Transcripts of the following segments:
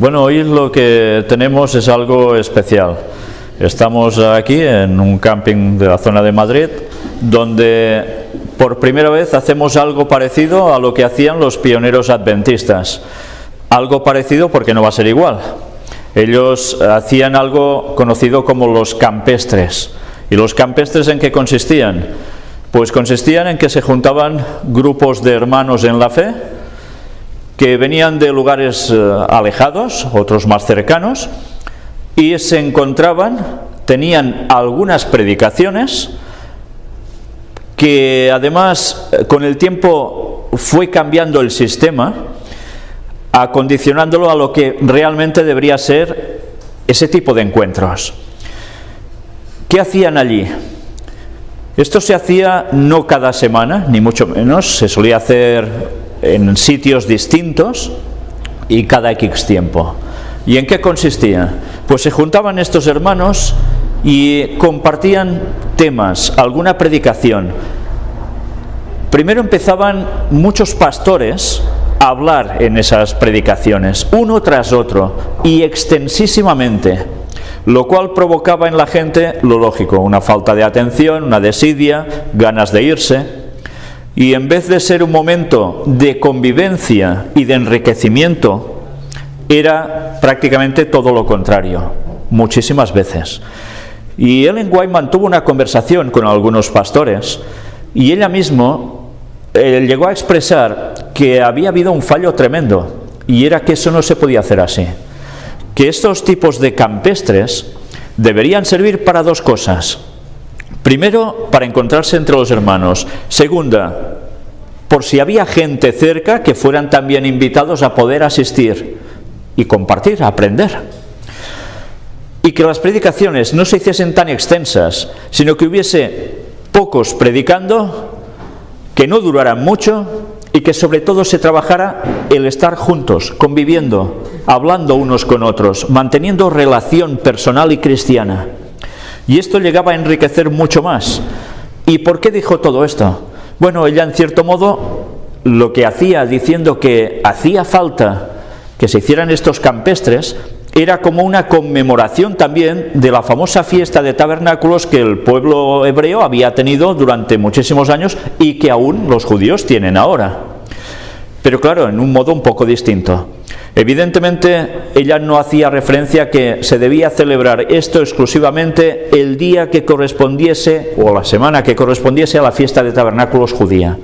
Bueno, hoy lo que tenemos es algo especial. Estamos aquí en un camping de la zona de Madrid, donde por primera vez hacemos algo parecido a lo que hacían los pioneros adventistas. Algo parecido porque no va a ser igual. Ellos hacían algo conocido como los campestres. ¿Y los campestres en qué consistían? Pues consistían en que se juntaban grupos de hermanos en la fe, que venían de lugares alejados, otros más cercanos, y se encontraban, tenían algunas predicaciones, que además con el tiempo fue cambiando el sistema, acondicionándolo a lo que realmente debería ser ese tipo de encuentros. ¿Qué hacían allí? Esto se hacía no cada semana, ni mucho menos, se solía hacer en sitios distintos y cada X tiempo. ¿Y en qué consistía? Pues se juntaban estos hermanos y compartían temas, alguna predicación. Primero empezaban muchos pastores a hablar en esas predicaciones, uno tras otro y extensísimamente, lo cual provocaba en la gente lo lógico, una falta de atención, una desidia, ganas de irse. Y en vez de ser un momento de convivencia y de enriquecimiento, era prácticamente todo lo contrario, muchísimas veces. Y Ellen White mantuvo una conversación con algunos pastores y ella misma llegó a expresar que había habido un fallo tremendo, y era que eso no se podía hacer así. Que estos tipos de campestres deberían servir para dos cosas. Primero, para encontrarse entre los hermanos. Segunda, por si había gente cerca, que fueran también invitados a poder asistir y compartir, aprender. Y que las predicaciones no se hiciesen tan extensas, sino que hubiese pocos predicando, que no duraran mucho y que sobre todo se trabajara el estar juntos, conviviendo, hablando unos con otros, manteniendo relación personal y cristiana. Y esto llegaba a enriquecer mucho más. ¿Y por qué dijo todo esto? Bueno, ella en cierto modo lo que hacía, diciendo que hacía falta que se hicieran estos campestres, era como una conmemoración también de la famosa fiesta de tabernáculos que el pueblo hebreo había tenido durante muchísimos años y que aún los judíos tienen ahora. Pero claro, en un modo un poco distinto. Evidentemente, ella no hacía referencia a que se debía celebrar esto exclusivamente el día que correspondiese, o la semana que correspondiese a la fiesta de tabernáculos judía.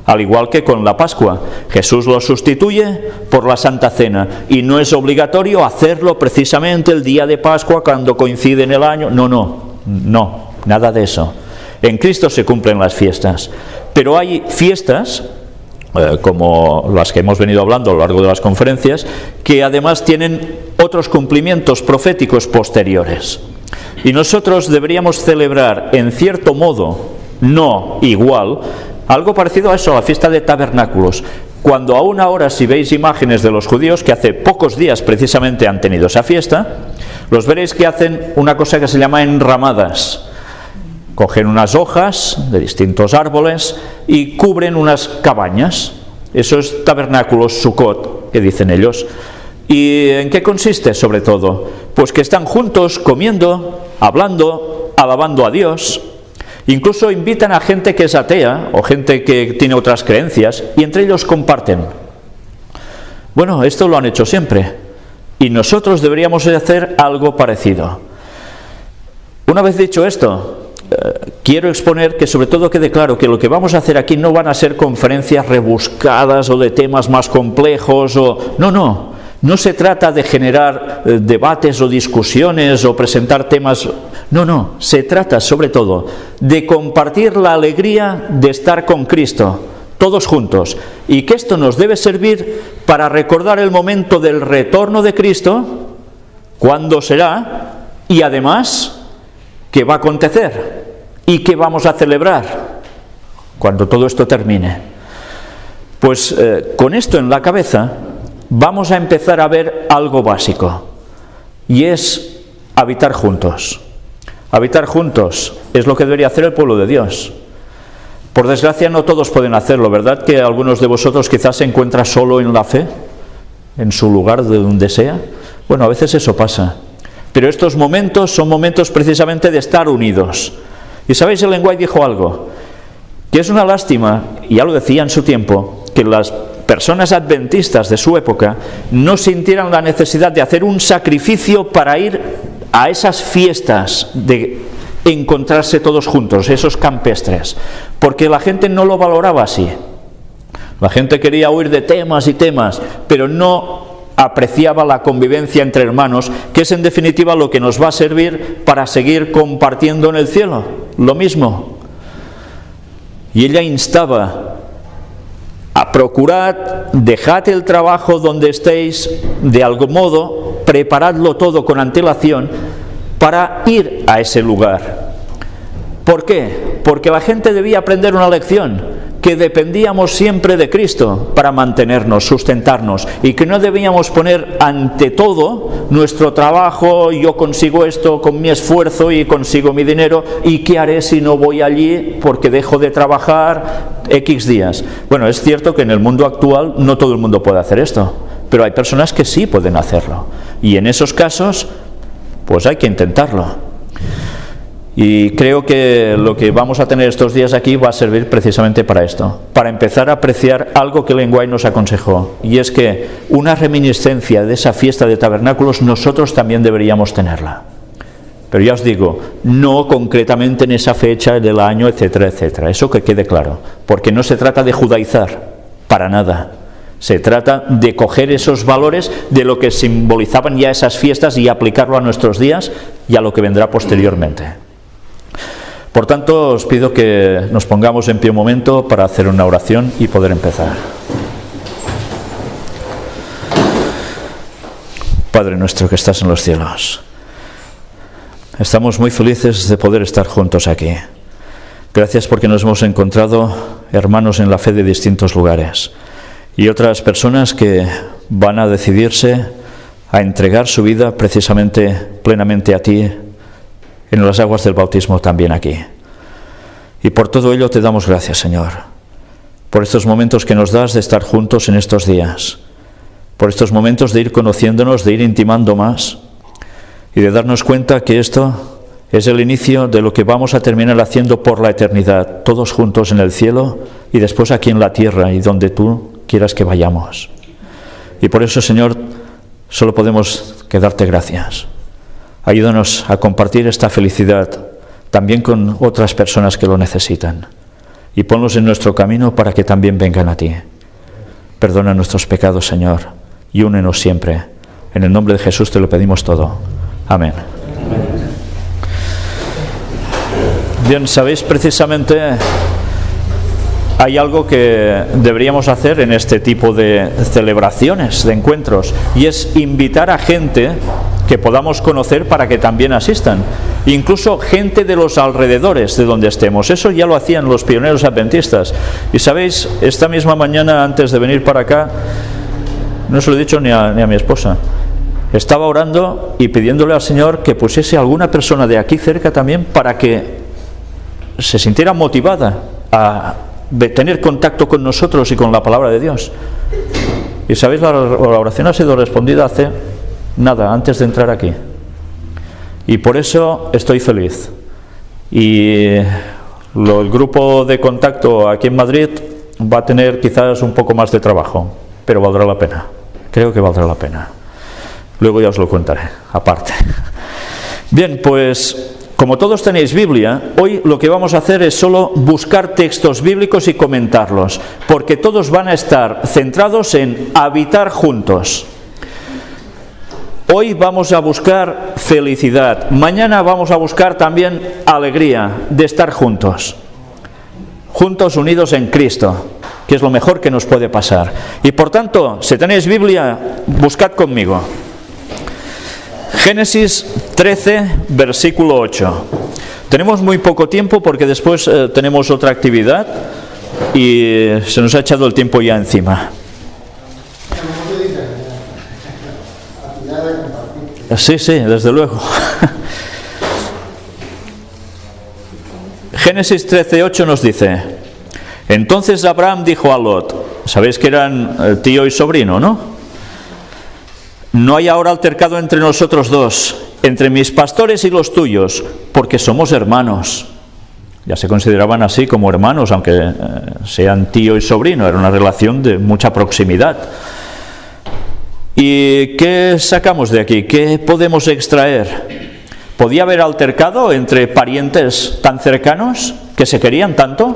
Al igual que con la Pascua, Jesús lo sustituye por la Santa Cena, y no es obligatorio hacerlo precisamente el día de Pascua cuando coincide en el año. No, nada de eso. En Cristo se cumplen las fiestas, pero hay fiestas como las que hemos venido hablando a lo largo de las conferencias, que además tienen otros cumplimientos proféticos posteriores. Y nosotros deberíamos celebrar, en cierto modo, no igual, algo parecido a eso, a la fiesta de tabernáculos, cuando aún ahora, si veis imágenes de los judíos, que hace pocos días precisamente han tenido esa fiesta, los veréis que hacen una cosa que se llama enramadas. Cogen unas hojas de distintos árboles y cubren unas cabañas. Eso es tabernáculos Sukkot, que dicen ellos. ¿Y en qué consiste sobre todo? Pues que están juntos comiendo, hablando, alabando a Dios. Incluso invitan a gente que es atea o gente que tiene otras creencias y entre ellos comparten. Bueno, esto lo han hecho siempre y nosotros deberíamos hacer algo parecido. Una vez dicho esto, quiero exponer que sobre todo quede claro que lo que vamos a hacer aquí no van a ser conferencias rebuscadas o de temas más complejos no se trata de generar debates o discusiones o presentar temas, no, se trata sobre todo de compartir la alegría de estar con Cristo, todos juntos, y que esto nos debe servir para recordar el momento del retorno de Cristo, cuándo será, y además ¿qué va a acontecer? ¿Y qué vamos a celebrar cuando todo esto termine? Pues con esto en la cabeza vamos a empezar a ver algo básico, y es habitar juntos. Habitar juntos es lo que debería hacer el pueblo de Dios. Por desgracia no todos pueden hacerlo, ¿verdad? Que algunos de vosotros quizás se encuentran solo en la fe, en su lugar de donde sea, Bueno, a veces eso pasa. Pero estos momentos son momentos precisamente de estar unidos. Y sabéis, Ellen White dijo algo, que es una lástima, y ya lo decía en su tiempo, que las personas adventistas de su época no sintieran la necesidad de hacer un sacrificio para ir a esas fiestas de encontrarse todos juntos, esos campestres, porque la gente no lo valoraba así. La gente quería huir de temas y temas, pero no apreciaba la convivencia entre hermanos, que es en definitiva lo que nos va a servir para seguir compartiendo en el cielo, lo mismo. Y ella instaba a procurar, dejad el trabajo donde estéis, de algún modo, preparadlo todo con antelación para ir a ese lugar. ¿Por qué? Porque la gente debía aprender una lección, que dependíamos siempre de Cristo para mantenernos, sustentarnos, y que no debíamos poner ante todo nuestro trabajo, yo consigo esto con mi esfuerzo y consigo mi dinero, y qué haré si no voy allí porque dejo de trabajar X días. Bueno, es cierto que en el mundo actual no todo el mundo puede hacer esto, pero hay personas que sí pueden hacerlo, y en esos casos pues hay que intentarlo. Y creo que lo que vamos a tener estos días aquí va a servir precisamente para esto, para empezar a apreciar algo que Ellen White nos aconsejó, y es que una reminiscencia de esa fiesta de tabernáculos nosotros también deberíamos tenerla. Pero ya os digo, no concretamente en esa fecha del año, etcétera, etcétera. Eso que quede claro, porque no se trata de judaizar, para nada. Se trata de coger esos valores de lo que simbolizaban ya esas fiestas y aplicarlo a nuestros días y a lo que vendrá posteriormente. Por tanto, os pido que nos pongamos en pie un momento para hacer una oración y poder empezar. Padre nuestro que estás en los cielos, estamos muy felices de poder estar juntos aquí. Gracias porque nos hemos encontrado hermanos en la fe de distintos lugares y otras personas que van a decidirse a entregar su vida precisamente plenamente a ti en las aguas del bautismo también aquí. Y por todo ello te damos gracias, Señor, por estos momentos que nos das de estar juntos en estos días, por estos momentos de ir conociéndonos, de ir intimando más y de darnos cuenta que esto es el inicio de lo que vamos a terminar haciendo por la eternidad, todos juntos en el cielo y después aquí en la tierra y donde tú quieras que vayamos. Y por eso, Señor, solo podemos que darte gracias. Ayúdanos a compartir esta felicidad también con otras personas que lo necesitan. Y ponlos en nuestro camino para que también vengan a ti. Perdona nuestros pecados, Señor, y únenos siempre. En el nombre de Jesús te lo pedimos todo. Amén. Bien, sabéis, precisamente hay algo que deberíamos hacer en este tipo de celebraciones, de encuentros, y es invitar a gente que podamos conocer para que también asistan, incluso gente de los alrededores de donde estemos. Eso ya lo hacían los pioneros adventistas. Y sabéis, esta misma mañana antes de venir para acá, no se lo he dicho ni a mi esposa, estaba orando y pidiéndole al Señor que pusiese a alguna persona de aquí cerca también para que se sintiera motivada a tener contacto con nosotros y con la palabra de Dios. Y sabéis, la oración ha sido respondida hace nada, antes de entrar aquí. Y por eso estoy feliz. Y el grupo de contacto aquí en Madrid va a tener quizás un poco más de trabajo, pero valdrá la pena. Creo que valdrá la pena. Luego ya os lo contaré, aparte. Bien, pues como todos tenéis Biblia, hoy lo que vamos a hacer es solo buscar textos bíblicos y comentarlos, porque todos van a estar centrados en habitar juntos. Hoy vamos a buscar felicidad, mañana vamos a buscar también alegría de estar juntos, unidos en Cristo, que es lo mejor que nos puede pasar. Y por tanto, si tenéis Biblia, buscad conmigo. Génesis 13, versículo 8. Tenemos muy poco tiempo porque después tenemos otra actividad y se nos ha echado el tiempo ya encima. Sí, desde luego. Génesis 13:8 nos dice: entonces Abraham dijo a Lot, sabéis que eran tío y sobrino, ¿no? no hay ahora altercado entre nosotros dos, entre mis pastores y los tuyos, porque somos hermanos. Ya se consideraban así como hermanos, aunque sean tío y sobrino, era una relación de mucha proximidad. ¿Y qué sacamos de aquí? ¿Qué podemos extraer? ¿Podía haber altercado entre parientes tan cercanos que se querían tanto?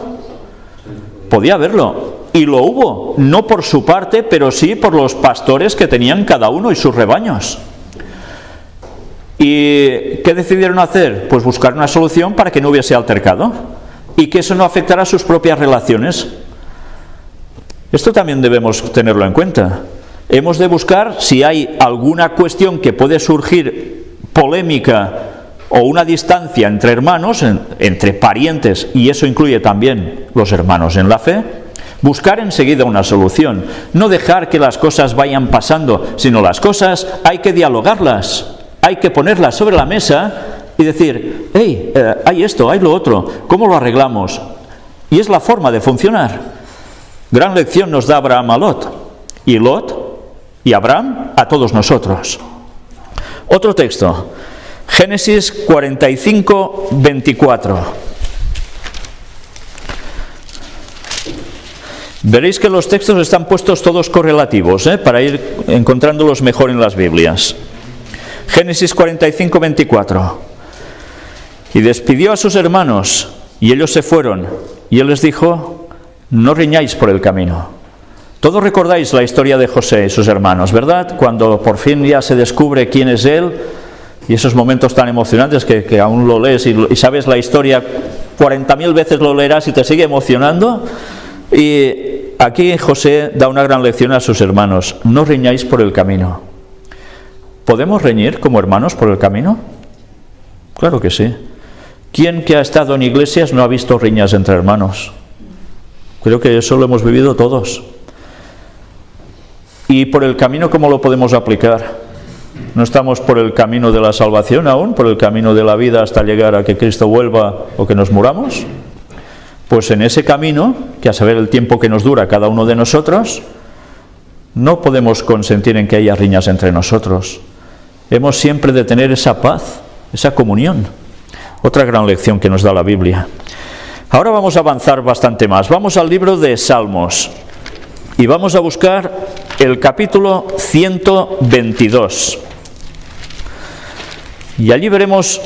Podía haberlo, y lo hubo, no por su parte, pero sí por los pastores que tenían cada uno y sus rebaños. ¿Y qué decidieron hacer? Pues buscar una solución para que no hubiese altercado y que eso no afectara a sus propias relaciones. Esto también debemos tenerlo en cuenta. Hemos de buscar si hay alguna cuestión que puede surgir polémica o una distancia entre hermanos, entre parientes, y eso incluye también los hermanos en la fe, buscar enseguida una solución. No dejar que las cosas vayan pasando, sino las cosas hay que dialogarlas. Hay que ponerlas sobre la mesa y decir, hey, hay esto, hay lo otro, ¿cómo lo arreglamos? Y es la forma de funcionar. Gran lección nos da Abraham a Lot, y Lot y Abraham a todos nosotros. Otro texto, Génesis 45, 24. Veréis que los textos están puestos todos correlativos, para ir encontrándolos mejor en las Biblias. Génesis 45, 24. Y despidió a sus hermanos, y ellos se fueron, y él les dijo, no riñáis por el camino. Todos recordáis la historia de José y sus hermanos, ¿verdad? Cuando por fin ya se descubre quién es él, y esos momentos tan emocionantes que aún lo lees y sabes la historia, 40.000 veces lo leerás y te sigue emocionando. Y aquí José da una gran lección a sus hermanos, no riñáis por el camino. ¿Podemos reñir como hermanos por el camino? Claro que sí. ¿Quién que ha estado en iglesias no ha visto riñas entre hermanos? Creo que eso lo hemos vivido todos. ¿Y por el camino cómo lo podemos aplicar? ¿No estamos por el camino de la salvación aún? ¿Por el camino de la vida hasta llegar a que Cristo vuelva o que nos muramos? Pues en ese camino, que a saber el tiempo que nos dura cada uno de nosotros, no podemos consentir en que haya riñas entre nosotros. Hemos siempre de tener esa paz, esa comunión. Otra gran lección que nos da la Biblia. Ahora vamos a avanzar bastante más. Vamos al libro de Salmos y vamos a buscar el capítulo 122. Y allí veremos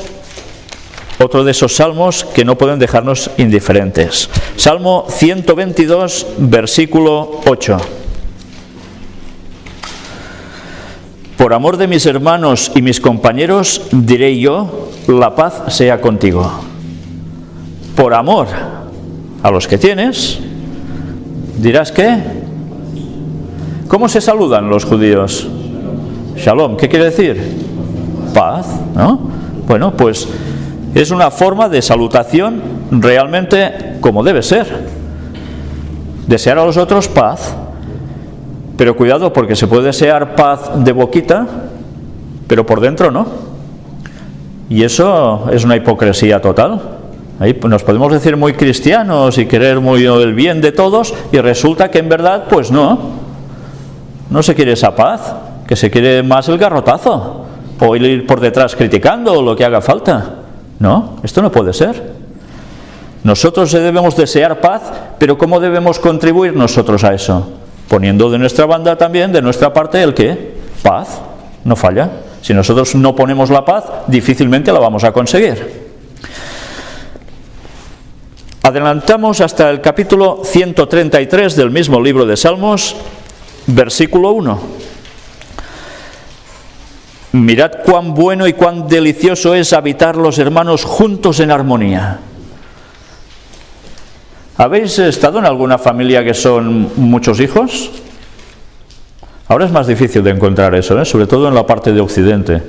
otro de esos salmos que no pueden dejarnos indiferentes. Salmo 122, versículo 8. Por amor de mis hermanos y mis compañeros, diré yo, la paz sea contigo. Por amor a los que tienes, dirás ¿qué? ¿Cómo se saludan los judíos? Shalom, ¿qué quiere decir? Paz, ¿no? Bueno, pues es una forma de salutación realmente como debe ser. Desear a los otros paz. Pero cuidado, porque se puede desear paz de boquita, pero por dentro no. Y eso es una hipocresía total. Ahí nos podemos decir muy cristianos y querer muy el bien de todos, y resulta que en verdad, pues no. No se quiere esa paz, que se quiere más el garrotazo, o ir por detrás criticando o lo que haga falta. No, esto no puede ser. Nosotros debemos desear paz, pero ¿cómo debemos contribuir nosotros a eso? Poniendo de nuestra banda también, de nuestra parte, ¿el qué? Paz, no falla. Si nosotros no ponemos la paz, difícilmente la vamos a conseguir. Adelantamos hasta el capítulo 133 del mismo libro de Salmos, versículo 1. Mirad cuán bueno y cuán delicioso es habitar los hermanos juntos en armonía. ¿Habéis estado en alguna familia que son muchos hijos? Ahora es más difícil de encontrar eso, sobre todo en la parte de Occidente.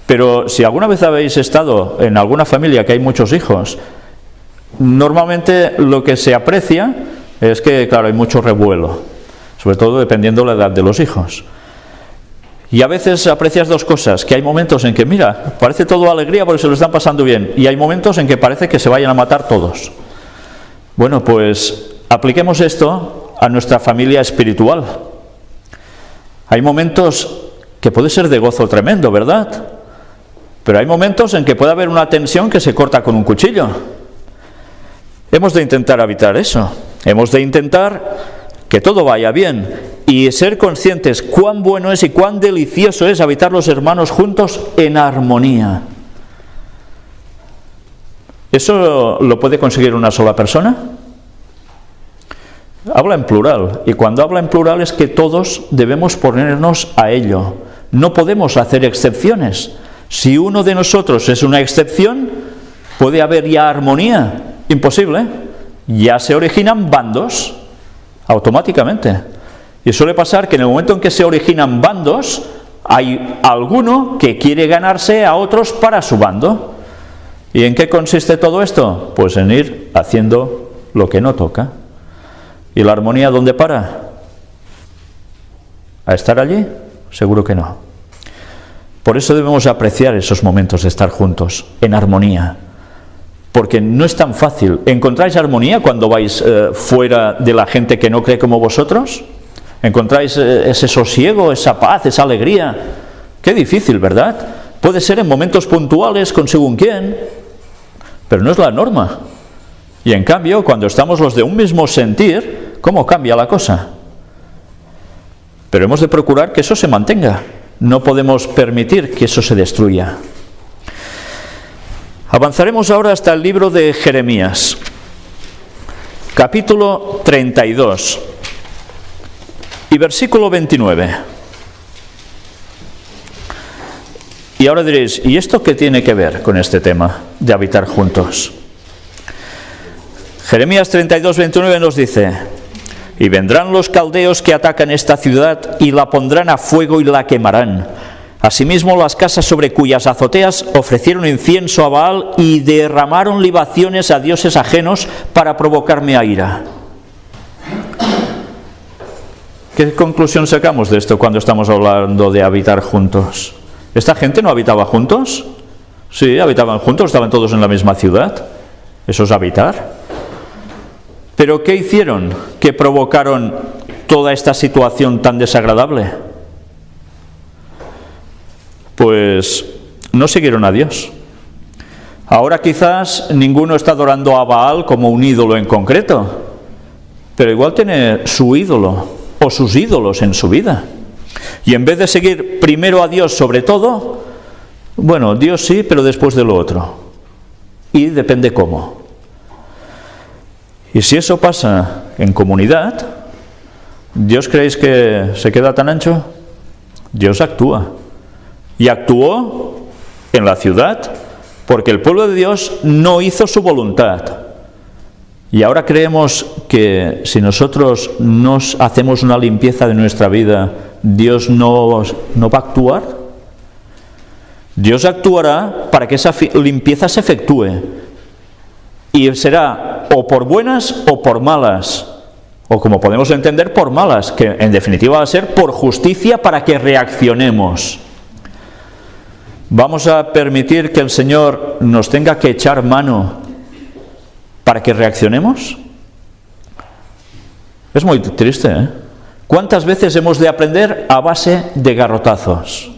Pero si alguna vez habéis estado en alguna familia que hay muchos hijos, normalmente lo que se aprecia es que, claro, hay mucho revuelo, sobre todo dependiendo de la edad de los hijos. Y a veces aprecias dos cosas, que hay momentos en que, mira, parece todo alegría porque se lo están pasando bien, y hay momentos en que parece que se vayan a matar todos. Bueno, pues apliquemos esto a nuestra familia espiritual. Hay momentos que puede ser de gozo tremendo, ¿verdad? Pero hay momentos en que puede haber una tensión que se corta con un cuchillo. Hemos de intentar evitar eso. Hemos de intentar que todo vaya bien y ser conscientes cuán bueno es y cuán delicioso es habitar los hermanos juntos en armonía. ¿Eso lo puede conseguir una sola persona? Habla en plural, y cuando habla en plural es que todos debemos ponernos a ello. No podemos hacer excepciones. Si uno de nosotros es una excepción, ¿puede haber ya armonía? Imposible. Ya se originan bandos automáticamente. Y suele pasar que en el momento en que se originan bandos, hay alguno que quiere ganarse a otros para su bando. ¿Y en qué consiste todo esto? Pues en ir haciendo lo que no toca. ¿Y la armonía dónde para? ¿A estar allí? Seguro que no. Por eso debemos apreciar esos momentos de estar juntos, en armonía. Porque no es tan fácil. ¿Encontráis armonía cuando vais fuera de la gente que no cree como vosotros? ¿Encontráis ese sosiego, esa paz, esa alegría? Qué difícil, ¿verdad? Puede ser en momentos puntuales con según quién, pero no es la norma. Y en cambio, cuando estamos los de un mismo sentir, ¿cómo cambia la cosa? Pero hemos de procurar que eso se mantenga. No podemos permitir que eso se destruya. Avanzaremos ahora hasta el libro de Jeremías, capítulo 32 y versículo 29. Y ahora diréis, ¿y esto qué tiene que ver con este tema de habitar juntos? Jeremías 32, 29 nos dice: y vendrán los caldeos que atacan esta ciudad y la pondrán a fuego y la quemarán. Asimismo, las casas sobre cuyas azoteas ofrecieron incienso a Baal y derramaron libaciones a dioses ajenos para provocarme a ira. ¿Qué conclusión sacamos de esto cuando estamos hablando de habitar juntos? ¿Esta gente no habitaba juntos? Sí, habitaban juntos, estaban todos en la misma ciudad. Eso es habitar. ¿Pero qué hicieron que provocaron toda esta situación tan desagradable? Pues no siguieron a Dios. Ahora quizás ninguno está adorando a Baal como un ídolo en concreto, pero igual tiene su ídolo o sus ídolos en su vida. Y en vez de seguir primero a Dios sobre todo, bueno, Dios sí, pero después de lo otro. Y depende cómo. Y si eso pasa en comunidad, ¿Dios creéis que se queda tan ancho? Dios actúa. Y actuó en la ciudad porque el pueblo de Dios no hizo su voluntad. Y ahora creemos que si nosotros nos hacemos una limpieza de nuestra vida, ¿Dios no va a actuar? Dios actuará para que esa limpieza se efectúe. Y será o por buenas o por malas. O como podemos entender, por malas, que en definitiva va a ser por justicia para que reaccionemos. ¿Vamos a permitir que el Señor nos tenga que echar mano para que reaccionemos? Es muy triste, ¿eh? ¿Cuántas veces hemos de aprender a base de garrotazos?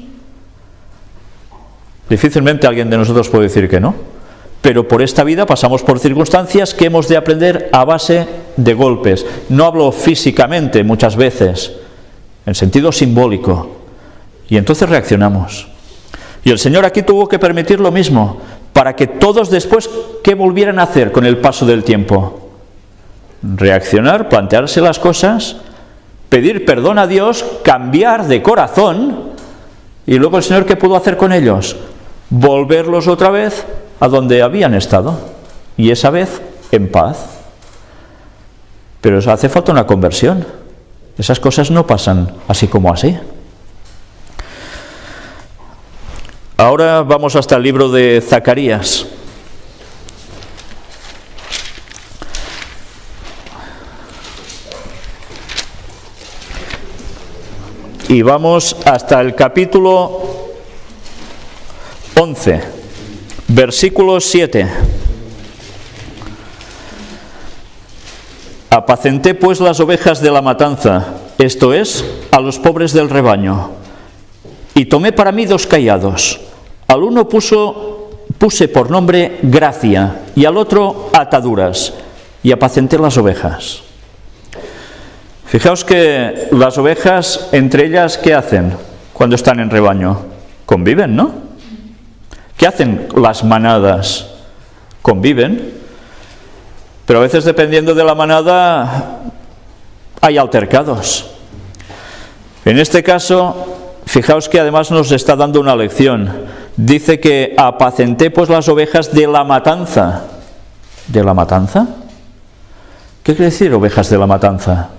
Difícilmente alguien de nosotros puede decir que no. Pero por esta vida pasamos por circunstancias que hemos de aprender a base de golpes. No hablo físicamente muchas veces, en sentido simbólico. Y entonces reaccionamos. Y el Señor aquí tuvo que permitir lo mismo, para que todos después, ¿qué volvieran a hacer con el paso del tiempo? Reaccionar, plantearse las cosas, pedir perdón a Dios, cambiar de corazón, y luego el Señor, ¿qué pudo hacer con ellos? Volverlos otra vez a donde habían estado, y esa vez en paz. Pero eso hace falta una conversión. Esas cosas no pasan así como así. Ahora vamos hasta el libro de Zacarías. Y vamos hasta el capítulo 11, versículo 7. Apacenté pues las ovejas de la matanza, esto es, a los pobres del rebaño. Y tomé para mí 2 cayados. Al uno puse por nombre Gracia, y al otro Ataduras, y apacenté las ovejas. Fijaos que las ovejas, entre ellas, ¿qué hacen cuando están en rebaño? Conviven, ¿no? ¿Qué hacen las manadas? Conviven, pero a veces, dependiendo de la manada, hay altercados. En este caso, fijaos que además nos está dando una lección. Dice que apacenté pues las ovejas de la matanza. ¿De la matanza? ¿Qué quiere decir ovejas de la matanza?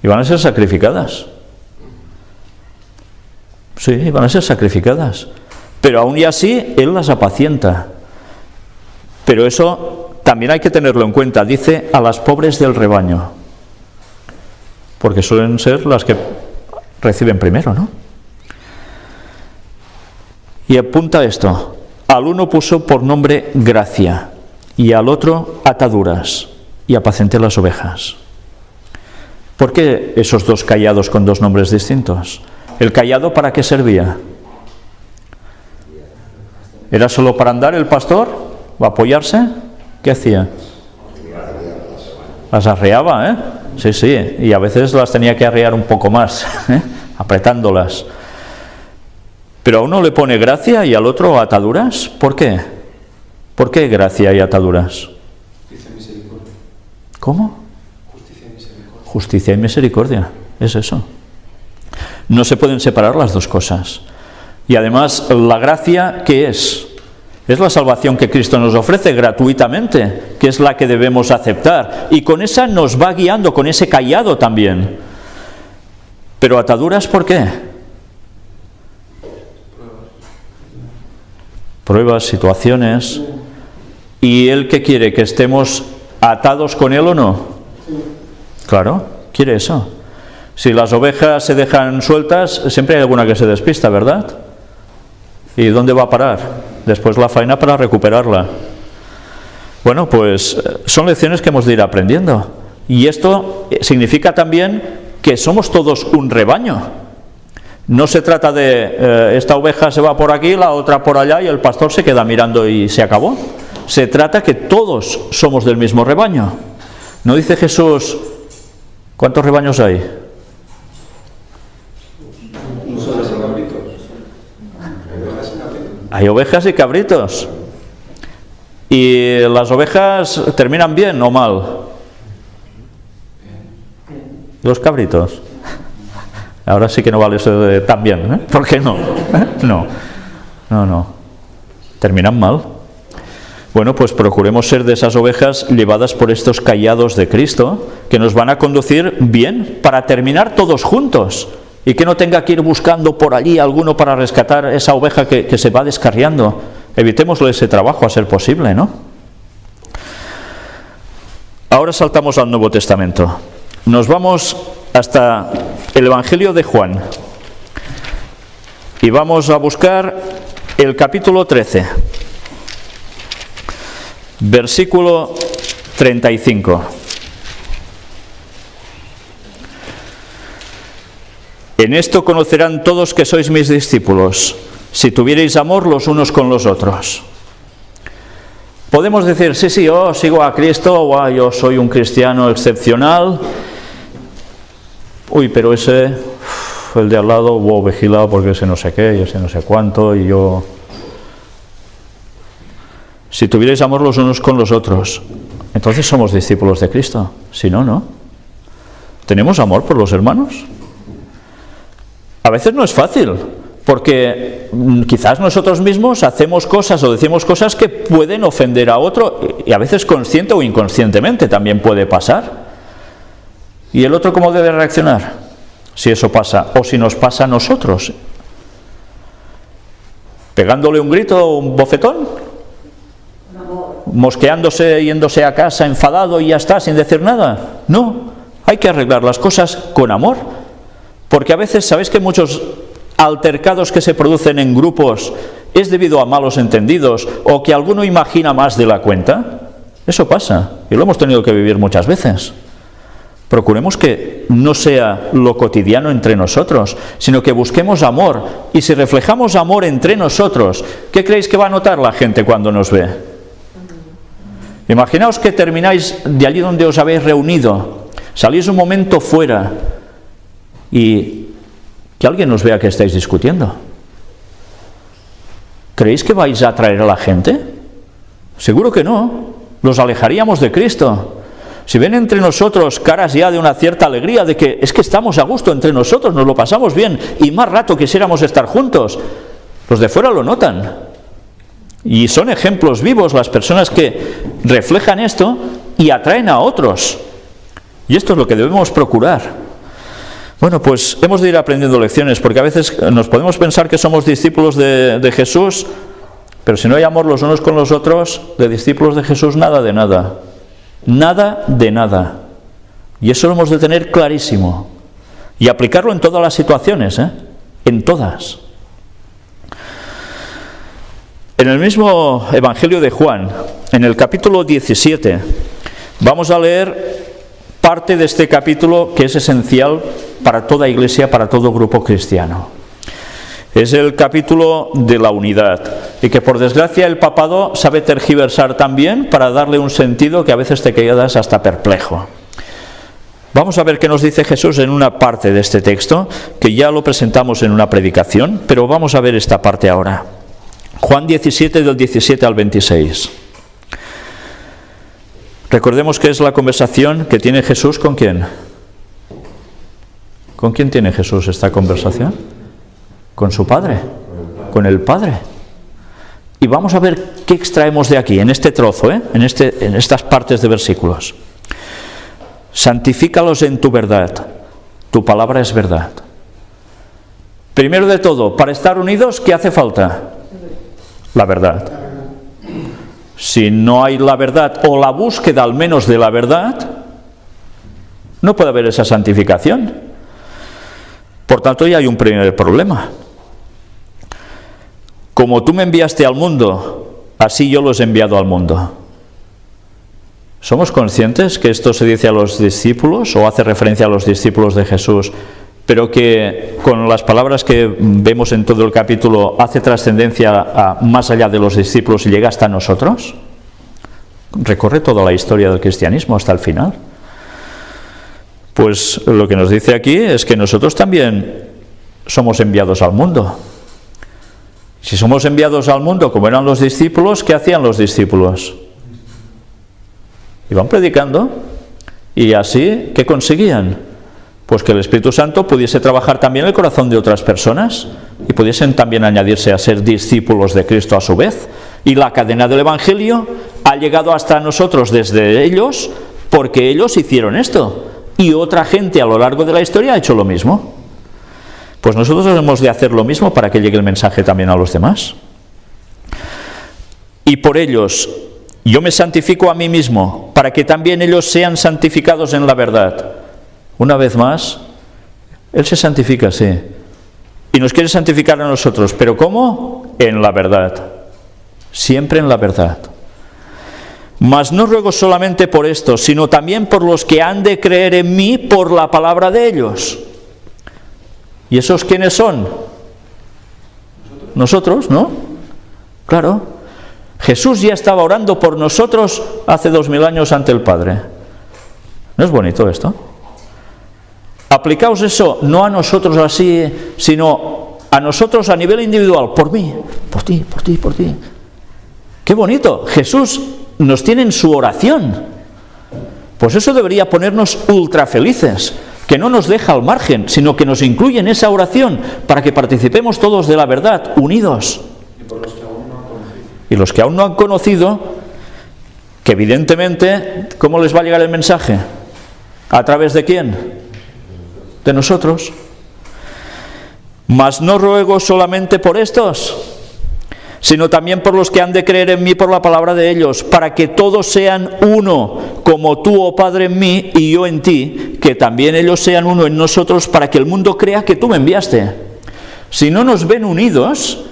Iban a ser sacrificadas. Sí, iban a ser sacrificadas. Pero aún y así, Él las apacienta. Pero eso también hay que tenerlo en cuenta. Dice a las pobres del rebaño. Porque suelen ser las que reciben primero, ¿no? Y apunta esto. Al uno puso por nombre Gracia, y al otro Ataduras, y apacenté las ovejas. ¿Por qué esos 2 cayados con 2 nombres distintos? ¿El cayado para qué servía? ¿Era solo para andar el pastor? ¿O apoyarse? ¿Qué hacía? Las arreaba, ¿eh? Sí, sí, y a veces las tenía que arrear un poco más, apretándolas. Pero a uno le pone gracia y al otro ataduras. ¿Por qué? ¿Por qué gracia y ataduras? Justicia y misericordia. ¿Cómo? Justicia y misericordia. Justicia y misericordia, es eso. No se pueden separar las dos cosas. Y además, la gracia, ¿qué es? Es la salvación que Cristo nos ofrece gratuitamente, que es la que debemos aceptar. Y con esa nos va guiando, con ese cayado también. Pero ataduras, ¿por qué? Pruebas, situaciones. ¿Y Él qué quiere? ¿Que estemos atados con Él o no? Claro, quiere eso. Si las ovejas se dejan sueltas, siempre hay alguna que se despista, ¿verdad? ¿Y dónde va a parar? Después la faena para recuperarla. Bueno, pues son lecciones que hemos de ir aprendiendo. Y esto significa también que somos todos un rebaño. No se trata de esta oveja se va por aquí, la otra por allá y el pastor se queda mirando y se acabó. Se trata que todos somos del mismo rebaño. ¿No dice Jesús cuántos rebaños hay? Hay ovejas y cabritos. ¿Y las ovejas terminan bien o mal? Los cabritos. Ahora sí que no vale eso de tan bien, ¿eh? ¿Por qué no? No. Terminan mal. Bueno, pues procuremos ser de esas ovejas llevadas por estos cayados de Cristo, que nos van a conducir bien para terminar todos juntos. Y que no tenga que ir buscando por allí alguno para rescatar esa oveja que se va descarriando. Evitémosle ese trabajo a ser posible, ¿no? Ahora saltamos al Nuevo Testamento. Nos vamos hasta el Evangelio de Juan. Y vamos a buscar el capítulo 13. Versículo 35. En esto conocerán todos que sois mis discípulos, si tuvierais amor los unos con los otros. Podemos decir, sí, yo sigo a Cristo, o yo soy un cristiano excepcional. Uy, pero ese, el de al lado, vigilado porque ese no sé qué, y ese no sé cuánto, y yo... Si tuvierais amor los unos con los otros, entonces somos discípulos de Cristo. Si no, no. ¿Tenemos amor por los hermanos? A veces no es fácil, porque quizás nosotros mismos hacemos cosas o decimos cosas que pueden ofender a otro, y a veces consciente o inconscientemente también puede pasar. ¿Y el otro cómo debe reaccionar? Si eso pasa, o si nos pasa a nosotros. ¿Pegándole un grito o un bofetón? ¿Mosqueándose, yéndose a casa enfadado y ya está, sin decir nada? No, hay que arreglar las cosas con amor. Porque a veces, ¿sabéis que muchos altercados que se producen en grupos es debido a malos entendidos o que alguno imagina más de la cuenta? Eso pasa, y lo hemos tenido que vivir muchas veces. Procuremos que no sea lo cotidiano entre nosotros, sino que busquemos amor. Y si reflejamos amor entre nosotros, ¿qué creéis que va a notar la gente cuando nos ve? Imaginaos que termináis de allí donde os habéis reunido, salís un momento fuera y que alguien os vea que estáis discutiendo. ¿Creéis que vais a atraer a la gente? Seguro que no. Los alejaríamos de Cristo. Si ven entre nosotros caras ya de una cierta alegría, de que es que estamos a gusto entre nosotros, nos lo pasamos bien y más rato quisiéramos estar juntos, los de fuera lo notan. Y son ejemplos vivos las personas que reflejan esto y atraen a otros. Y esto es lo que debemos procurar. Bueno, pues hemos de ir aprendiendo lecciones, porque a veces nos podemos pensar que somos discípulos de Jesús, pero si no hay amor los unos con los otros, de discípulos de Jesús nada de nada. Nada de nada. Y eso lo hemos de tener clarísimo. Y aplicarlo en todas las situaciones, en todas. En el mismo Evangelio de Juan, en el capítulo 17, vamos a leer parte de este capítulo que es esencial para toda iglesia, para todo grupo cristiano. Es el capítulo de la unidad, y que por desgracia el papado sabe tergiversar también para darle un sentido que a veces te quedas hasta perplejo. Vamos a ver qué nos dice Jesús en una parte de este texto, que ya lo presentamos en una predicación, pero vamos a ver esta parte ahora. Juan 17, del 17 al 26. Recordemos que es la conversación que tiene Jesús ¿con quién? ¿Con quién tiene Jesús esta conversación? Con su Padre, con el Padre. Y vamos a ver qué extraemos de aquí, en este trozo, en estas partes de versículos. Santifícalos en tu verdad, tu palabra es verdad. Primero de todo, para estar unidos, ¿qué hace falta? La verdad. Si no hay la verdad, o la búsqueda al menos de la verdad, no puede haber esa santificación. Por tanto, ya hay un primer problema. Como tú me enviaste al mundo, así yo los he enviado al mundo. ¿Somos conscientes que esto se dice a los discípulos, o hace referencia a los discípulos de Jesús, pero que con las palabras que vemos en todo el capítulo hace trascendencia más allá de los discípulos y llega hasta nosotros? Recorre toda la historia del cristianismo hasta el final. Pues lo que nos dice aquí es que nosotros también somos enviados al mundo. Si somos enviados al mundo como eran los discípulos, ¿qué hacían los discípulos? Iban predicando, y así, ¿qué conseguían? Pues que el Espíritu Santo pudiese trabajar también en el corazón de otras personas y pudiesen también añadirse a ser discípulos de Cristo a su vez. Y la cadena del Evangelio ha llegado hasta nosotros desde ellos, porque ellos hicieron esto, y otra gente a lo largo de la historia ha hecho lo mismo. Pues nosotros hemos de hacer lo mismo para que llegue el mensaje también a los demás. Y por ellos yo me santifico a mí mismo, para que también ellos sean santificados en la verdad. Una vez más, Él se santifica, sí, y nos quiere santificar a nosotros, pero ¿cómo? En la verdad, siempre en la verdad. Mas no ruego solamente por esto, sino también por los que han de creer en mí por la palabra de ellos. ¿Y esos quiénes son? Nosotros, ¿no? Claro. Jesús ya estaba orando por nosotros hace 2000 años ante el Padre. ¿No es bonito esto? Aplicaos eso, no a nosotros así, sino a nosotros a nivel individual, por mí, por ti, por ti, por ti. ¡Qué bonito! Jesús nos tiene en su oración. Pues eso debería ponernos ultra felices, que no nos deja al margen, sino que nos incluye en esa oración para que participemos todos de la verdad, unidos. Y los que aún no han conocido, que evidentemente, ¿cómo les va a llegar el mensaje? ¿A través de quién? De nosotros. Mas no ruego solamente por estos, sino también por los que han de creer en mí por la palabra de ellos, para que todos sean uno, como tú, oh Padre, en mí y yo en ti, que también ellos sean uno en nosotros, para que el mundo crea que tú me enviaste. Si no nos ven unidos,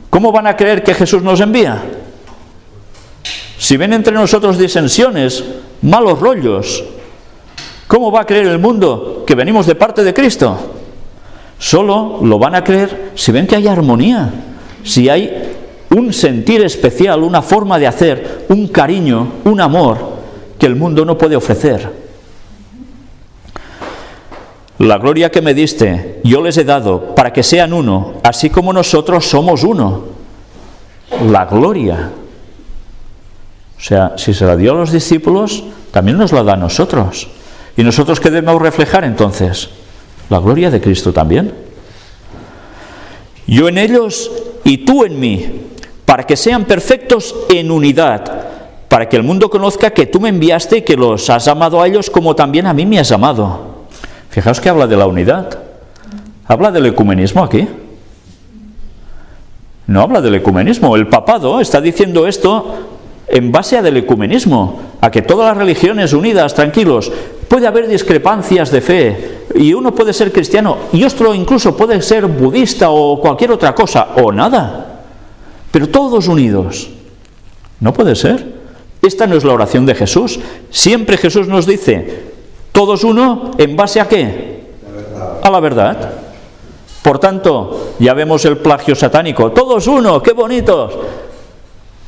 ¿cómo van a creer que Jesús nos envía? Si ven entre nosotros disensiones, malos rollos, ¿Cómo va a creer el mundo que venimos de parte de Cristo? Solo lo van a creer si ven que hay armonía, si hay un sentir especial, una forma de hacer, un cariño, un amor que el mundo no puede ofrecer. La gloria que me diste, yo les he dado para que sean uno, así como nosotros somos uno. La gloria. O sea, si se la dio a los discípulos, también nos la da a nosotros. ¿Y nosotros qué debemos reflejar entonces? La gloria de Cristo también. Yo en ellos y tú en mí, para que sean perfectos en unidad, para que el mundo conozca que tú me enviaste y que los has amado a ellos como también a mí me has amado. Fijaos que habla de la unidad. ¿Habla del ecumenismo aquí? No habla del ecumenismo. El papado está diciendo esto en base a del ecumenismo, a que todas las religiones unidas, tranquilos, puede haber discrepancias de fe, y uno puede ser cristiano, y otro incluso puede ser budista o cualquier otra cosa, o nada, pero todos unidos. No puede ser. Esta no es la oración de Jesús. Siempre Jesús nos dice, todos uno, ¿en base a qué? A la verdad. Por tanto, ya vemos el plagio satánico, todos uno, qué bonitos.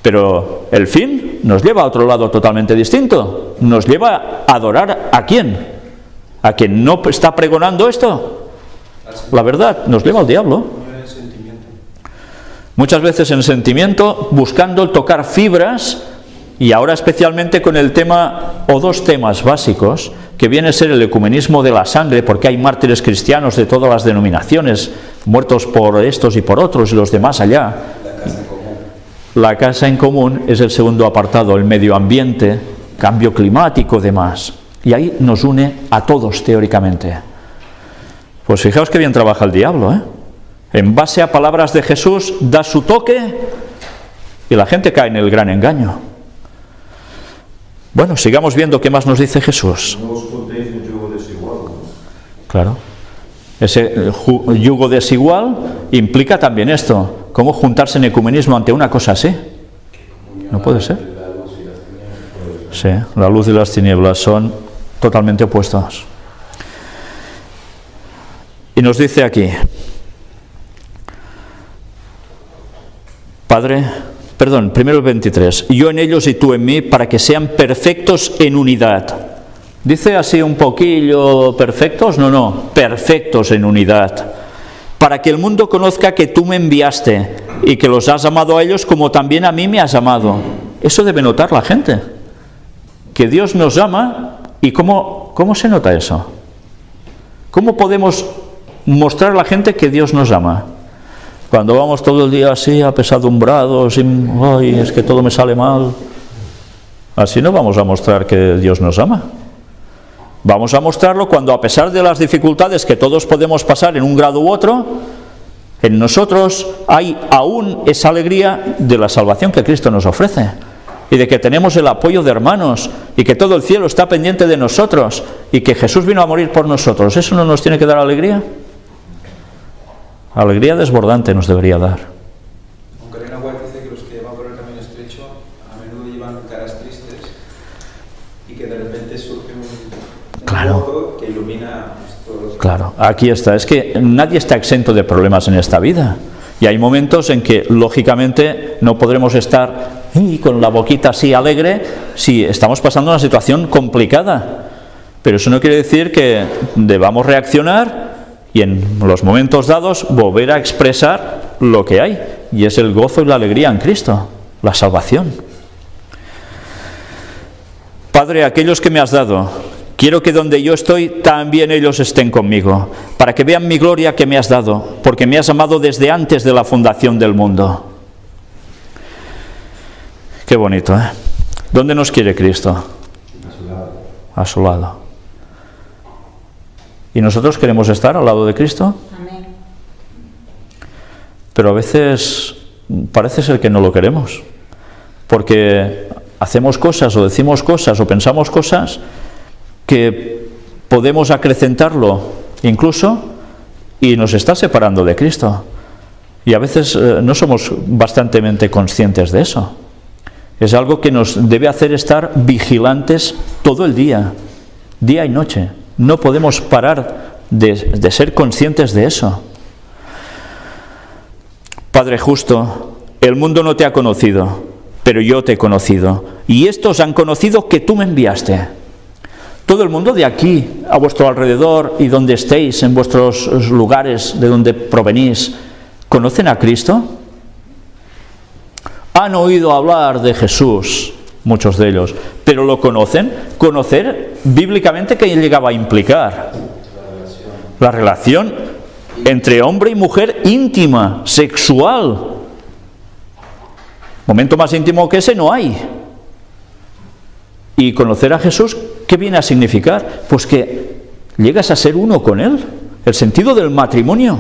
Pero el fin nos lleva a otro lado totalmente distinto. Nos lleva a adorar ¿a quién? ¿A quien no está pregonando esto? La verdad, nos lleva al diablo. Muchas veces en sentimiento, buscando tocar fibras, y ahora especialmente con el tema, o dos temas básicos, que viene a ser el ecumenismo de la sangre, porque hay mártires cristianos de todas las denominaciones, muertos por estos y por otros, y los demás allá. La casa en común es el segundo apartado, el medio ambiente, cambio climático, demás. Y ahí nos une a todos teóricamente. Pues fijaos que bien trabaja el diablo, ¿eh? En base a palabras de Jesús, da su toque y la gente cae en el gran engaño. Bueno, sigamos viendo qué más nos dice Jesús. No os juntéis en yugo desigual. Claro. Ese yugo desigual implica también esto. ¿Cómo juntarse en ecumenismo ante una cosa así? No puede ser. Sí, la luz y las tinieblas son totalmente opuestos. Y nos dice aquí, primero el 23, yo en ellos y tú en mí, para que sean perfectos en unidad. Dice así un poquillo perfectos, no, perfectos en unidad. Para que el mundo conozca que tú me enviaste y que los has amado a ellos como también a mí me has amado. Eso debe notar la gente, que Dios nos ama. ¿Y cómo se nota eso? ¿Cómo podemos mostrar a la gente que Dios nos ama? Cuando vamos todo el día así, apesadumbrados, ay, es que todo me sale mal. Así no vamos a mostrar que Dios nos ama. Vamos a mostrarlo cuando, a pesar de las dificultades que todos podemos pasar en un grado u otro, en nosotros hay aún esa alegría de la salvación que Cristo nos ofrece, y de que tenemos el apoyo de hermanos, y que todo el cielo está pendiente de nosotros, y que Jesús vino a morir por nosotros. ¿Eso no nos tiene que dar alegría? Alegría desbordante nos debería dar. Aunque Elena White dice que los que van por el camino estrecho a menudo llevan caras tristes y que de repente surge un foco que ilumina todo. Claro, aquí está. Es que nadie está exento de problemas en esta vida. Y hay momentos en que, lógicamente, no podremos estar con la boquita así alegre si estamos pasando una situación complicada. Pero eso no quiere decir que debamos reaccionar y en los momentos dados volver a expresar lo que hay, y es el gozo y la alegría en Cristo, la salvación. Padre, aquellos que me has dado, quiero que donde yo estoy también ellos estén conmigo, para que vean mi gloria que me has dado, porque me has amado desde antes de la fundación del mundo. Qué bonito, ¿eh? ¿Dónde nos quiere Cristo? A su lado. A su lado. ¿Y nosotros queremos estar al lado de Cristo? Amén. Pero a veces parece ser que no lo queremos, porque hacemos cosas o decimos cosas o pensamos cosas que podemos acrecentarlo incluso y nos está separando de Cristo. Y a veces no somos bastantemente conscientes de eso. Es algo que nos debe hacer estar vigilantes todo el día, día y noche. No podemos parar de ser conscientes de eso. Padre justo, el mundo no te ha conocido, pero yo te he conocido. Y estos han conocido que tú me enviaste. Todo el mundo de aquí, a vuestro alrededor y donde estéis, en vuestros lugares de donde provenís, ¿conocen a Cristo? Han oído hablar de Jesús, muchos de ellos, pero ¿lo conocen? Conocer, bíblicamente, ¿qué llegaba a implicar? La relación entre hombre y mujer íntima, sexual. Momento más íntimo que ese no hay. Y conocer a Jesús, ¿qué viene a significar? Pues que llegas a ser uno con Él. El sentido del matrimonio.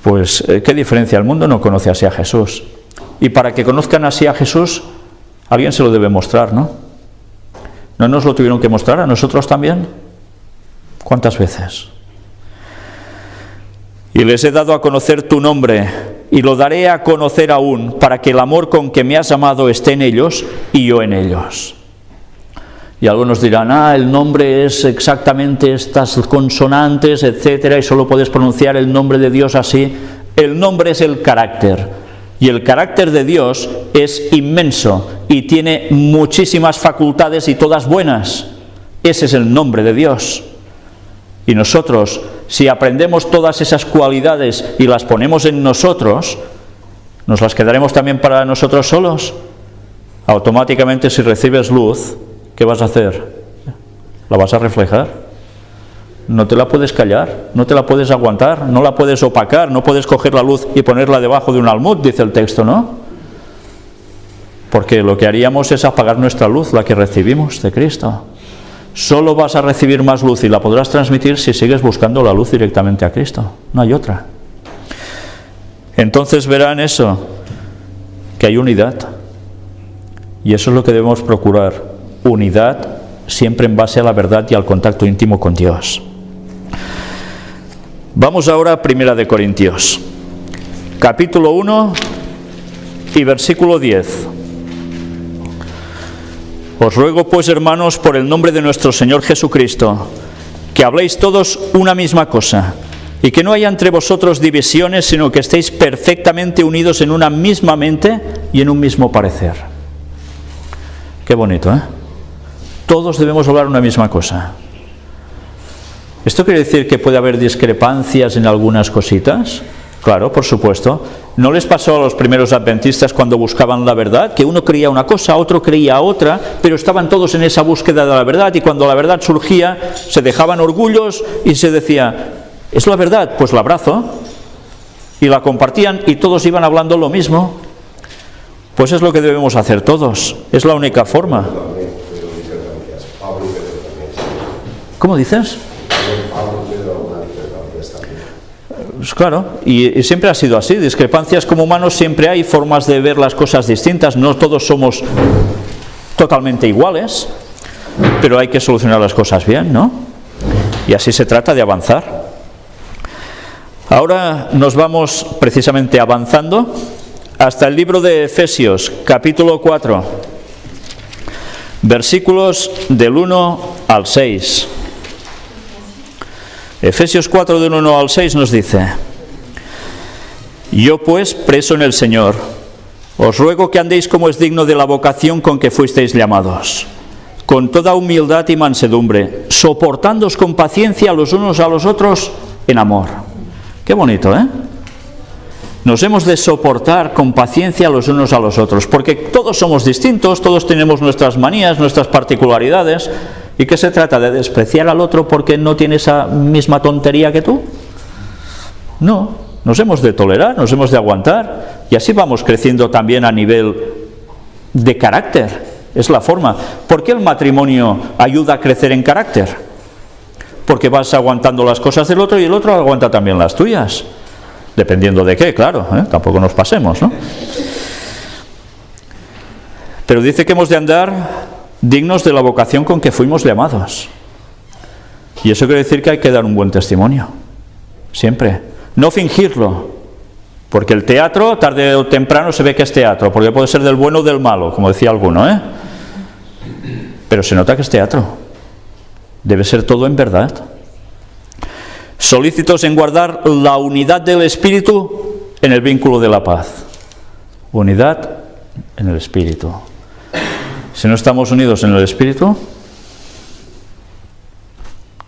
Pues, ¿qué diferencia? El mundo no conoce así a Jesús. Y para que conozcan así a Jesús, alguien se lo debe mostrar, ¿no? ¿No nos lo tuvieron que mostrar a nosotros también? ¿Cuántas veces? Y les he dado a conocer tu nombre, y lo daré a conocer aún, para que el amor con que me has amado esté en ellos y yo en ellos. Y algunos dirán, el nombre es exactamente estas consonantes, etcétera, y solo puedes pronunciar el nombre de Dios así. El nombre es el carácter, y el carácter de Dios es inmenso, y tiene muchísimas facultades y todas buenas. Ese es el nombre de Dios. Y nosotros, si aprendemos todas esas cualidades y las ponemos en nosotros, ¿nos las quedaremos también para nosotros solos? Automáticamente, si recibes luz, ¿qué vas a hacer? ¿La vas a reflejar? No te la puedes callar, no te la puedes aguantar, no la puedes opacar, no puedes coger la luz y ponerla debajo de un almud, dice el texto, ¿no? Porque lo que haríamos es apagar nuestra luz, la que recibimos de Cristo. Solo vas a recibir más luz y la podrás transmitir si sigues buscando la luz directamente a Cristo. No hay otra. Entonces verán eso, que hay unidad. Y eso es lo que debemos procurar. Unidad siempre en base a la verdad y al contacto íntimo con Dios. Vamos ahora a 1 Corintios, capítulo 1 y versículo 10. Os ruego pues, hermanos, por el nombre de nuestro Señor Jesucristo, que habléis todos una misma cosa, y que no haya entre vosotros divisiones, sino que estéis perfectamente unidos en una misma mente y en un mismo parecer. Qué bonito, ¿eh? Todos debemos hablar una misma cosa. ¿Esto quiere decir que puede haber discrepancias en algunas cositas? Claro, por supuesto. ¿No les pasó a los primeros adventistas cuando buscaban la verdad? Que uno creía una cosa, otro creía otra, pero estaban todos en esa búsqueda de la verdad, y cuando la verdad surgía, se dejaban orgullos y se decía, ¿es la verdad? Pues la abrazo. Y la compartían y todos iban hablando lo mismo. Pues es lo que debemos hacer todos. Es la única forma. ¿Cómo dices? Pues claro, y siempre ha sido así. Discrepancias como humanos siempre hay, formas de ver las cosas distintas. No todos somos totalmente iguales, pero hay que solucionar las cosas bien, ¿no? Y así se trata de avanzar. Ahora nos vamos precisamente avanzando hasta el libro de Efesios, capítulo 4, versículos del 1 al 6. Efesios 4, del 1 al 6 nos dice: Yo pues, preso en el Señor, os ruego que andéis como es digno de la vocación con que fuisteis llamados, con toda humildad y mansedumbre, soportándoos con paciencia los unos a los otros en amor. Qué bonito, ¿eh? Nos hemos de soportar con paciencia los unos a los otros, porque todos somos distintos, todos tenemos nuestras manías, nuestras particularidades. ¿Y qué se trata? ¿De despreciar al otro porque no tiene esa misma tontería que tú? No, nos hemos de tolerar, nos hemos de aguantar, y así vamos creciendo también a nivel de carácter. Es la forma. ¿Por qué el matrimonio ayuda a crecer en carácter? Porque vas aguantando las cosas del otro y el otro aguanta también las tuyas. Dependiendo de qué, claro, tampoco nos pasemos, ¿no? Pero dice que hemos de andar dignos de la vocación con que fuimos llamados. Y eso quiere decir que hay que dar un buen testimonio. Siempre. No fingirlo. Porque el teatro, tarde o temprano, se ve que es teatro. Porque puede ser del bueno o del malo, como decía alguno, ¿eh? Pero se nota que es teatro. Debe ser todo en verdad. Solícitos en guardar la unidad del Espíritu en el vínculo de la paz. Unidad en el Espíritu. Si no estamos unidos en el Espíritu,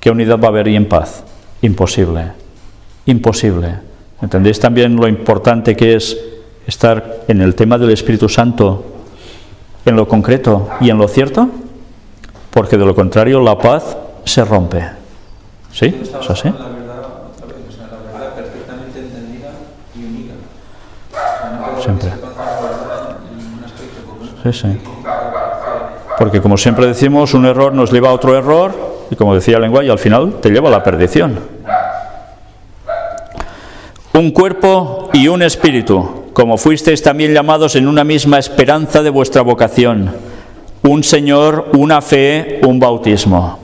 ¿qué unidad va a haber ahí en paz? Imposible. Imposible. ¿Entendéis también lo importante que es estar en el tema del Espíritu Santo, en lo concreto y en lo cierto? Porque de lo contrario la paz se rompe. ¿Sí? ¿Es así? La verdad perfectamente entendida y unida. Siempre. Sí, sí. Porque como siempre decimos, un error nos lleva a otro error, y como decía el lenguaje, al final te lleva a la perdición. Un cuerpo y un espíritu, como fuisteis también llamados en una misma esperanza de vuestra vocación. Un Señor, una fe, un bautismo.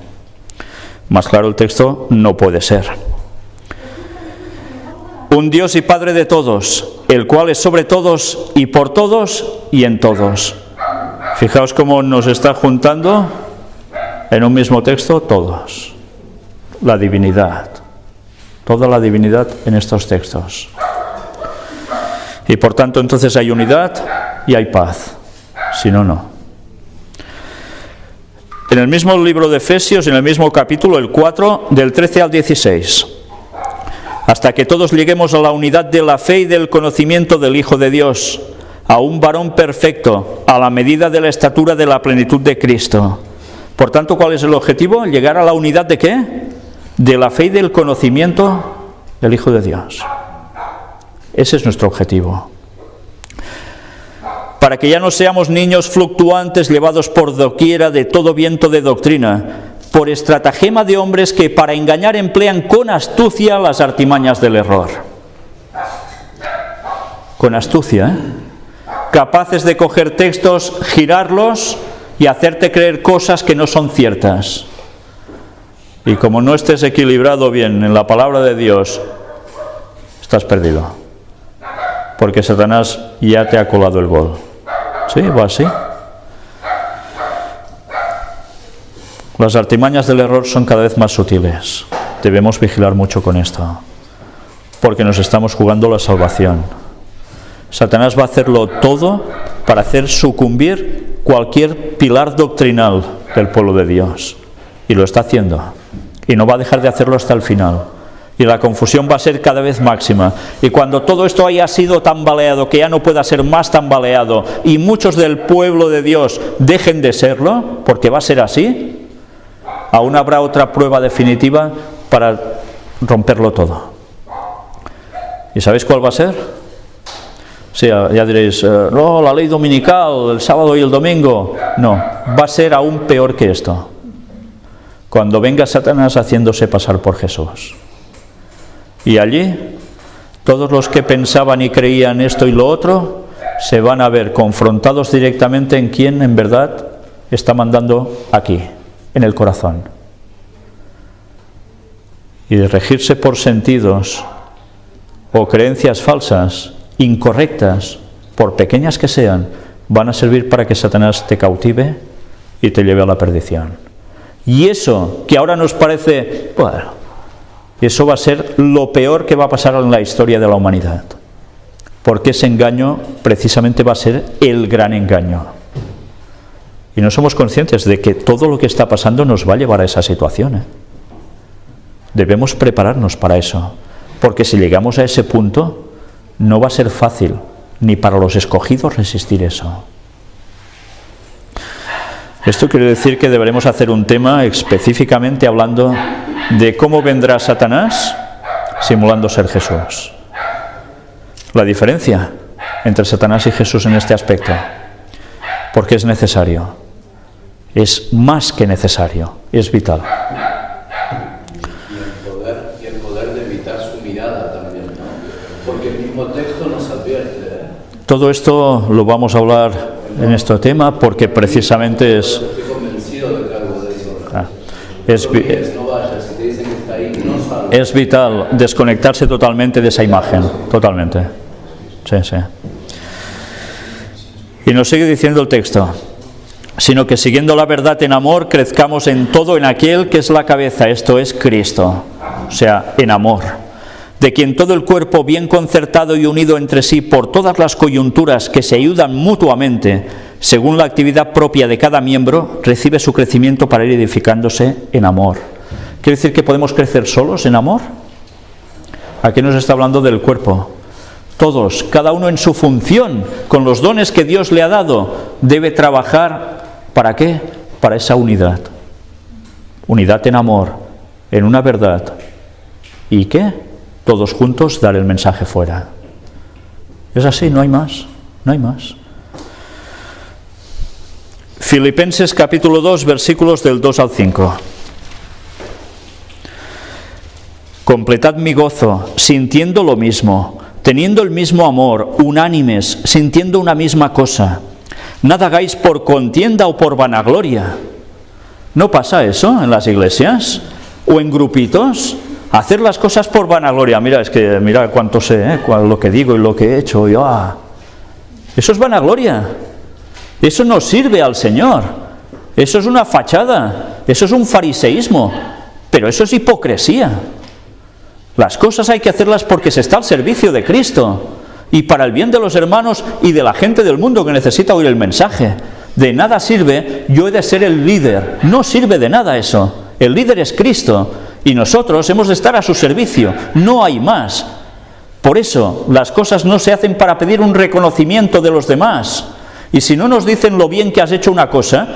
Más claro el texto no puede ser. Un Dios y Padre de todos, el cual es sobre todos y por todos y en todos. Fijaos cómo nos está juntando en un mismo texto todos. La divinidad. Toda la divinidad en estos textos. Y por tanto entonces hay unidad y hay paz. Si no, no. En el mismo libro de Efesios, en el mismo capítulo, el 4, del 13 al 16. Hasta que todos lleguemos a la unidad de la fe y del conocimiento del Hijo de Dios, a un varón perfecto, a la medida de la estatura de la plenitud de Cristo. Por tanto, ¿cuál es el objetivo? ¿Llegar a la unidad de qué? De la fe y del conocimiento del Hijo de Dios. Ese es nuestro objetivo. Para que ya no seamos niños fluctuantes llevados por doquiera de todo viento de doctrina, por estratagema de hombres que para engañar emplean con astucia las artimañas del error. Con astucia, ¿eh? Capaces de coger textos, girarlos y hacerte creer cosas que no son ciertas. Y como no estés equilibrado bien en la palabra de Dios, estás perdido. Porque Satanás ya te ha colado el gol. ¿Sí? ¿Va así? Las artimañas del error son cada vez más sutiles. Debemos vigilar mucho con esto. Porque nos estamos jugando la salvación. Satanás va a hacerlo todo para hacer sucumbir cualquier pilar doctrinal del pueblo de Dios. Y lo está haciendo. Y no va a dejar de hacerlo hasta el final. Y la confusión va a ser cada vez máxima. Y cuando todo esto haya sido tambaleado, que ya no pueda ser más tambaleado, y muchos del pueblo de Dios dejen de serlo, porque va a ser así, aún habrá otra prueba definitiva para romperlo todo. ¿Y sabéis cuál va a ser? Sí, ya diréis, no, la ley dominical, el sábado y el domingo. No, va a ser aún peor que esto. Cuando venga Satanás haciéndose pasar por Jesús. Y allí, todos los que pensaban y creían esto y lo otro, se van a ver confrontados directamente en quién en verdad está mandando aquí, en el corazón. Y de regirse por sentidos o creencias falsas, incorrectas, por pequeñas que sean, van a servir para que Satanás te cautive y te lleve a la perdición. Y eso, que ahora nos parece, bueno, eso va a ser lo peor que va a pasar en la historia de la humanidad. Porque ese engaño precisamente va a ser el gran engaño. Y no somos conscientes de que todo lo que está pasando nos va a llevar a esa situación, ¿eh? Debemos prepararnos para eso. Porque si llegamos a ese punto, no va a ser fácil, ni para los escogidos, resistir eso. Esto quiere decir que deberemos hacer un tema específicamente hablando de cómo vendrá Satanás simulando ser Jesús. La diferencia entre Satanás y Jesús en este aspecto. Porque es necesario. Es más que necesario. Es vital. Y el poder de evitar su mirada también, ¿no? Porque el mismo texto nos advierte, ¿eh? Todo esto lo vamos a hablar en este tema porque precisamente es... Estoy convencido de que algo de eso. Es vital desconectarse totalmente de esa imagen, totalmente. Sí, sí. Y nos sigue diciendo el texto. sino que siguiendo la verdad en amor, crezcamos en todo en aquel que es la cabeza, esto es Cristo, o sea, en amor, de quien todo el cuerpo bien concertado y unido entre sí por todas las coyunturas que se ayudan mutuamente, según la actividad propia de cada miembro, recibe su crecimiento para ir edificándose en amor. ¿Quiere decir que podemos crecer solos en amor? Aquí nos está hablando del cuerpo. Todos, cada uno en su función, con los dones que Dios le ha dado, debe trabajar, ¿para qué? Para esa unidad. Unidad en amor, en una verdad. ¿Y qué? Todos juntos dar el mensaje fuera. Es así, no hay más, no hay más. Filipenses capítulo 2, versículos del 2 al 5. Completad mi gozo, sintiendo lo mismo, teniendo el mismo amor, unánimes, sintiendo una misma cosa. Nada hagáis por contienda o por vanagloria. ¿No pasa eso en las iglesias? ¿O en grupitos? Hacer las cosas por vanagloria. Mira cuánto sé, lo que digo y lo que he hecho. Eso es vanagloria. Eso no sirve al Señor. Eso es una fachada. Eso es un fariseísmo. Pero eso es hipocresía. Las cosas hay que hacerlas porque se está al servicio de Cristo y para el bien de los hermanos y de la gente del mundo que necesita oír el mensaje. De nada sirve, yo he de ser el líder. No sirve de nada eso. El líder es Cristo y nosotros hemos de estar a su servicio. No hay más. Por eso, las cosas no se hacen para pedir un reconocimiento de los demás. Y si no nos dicen lo bien que has hecho una cosa,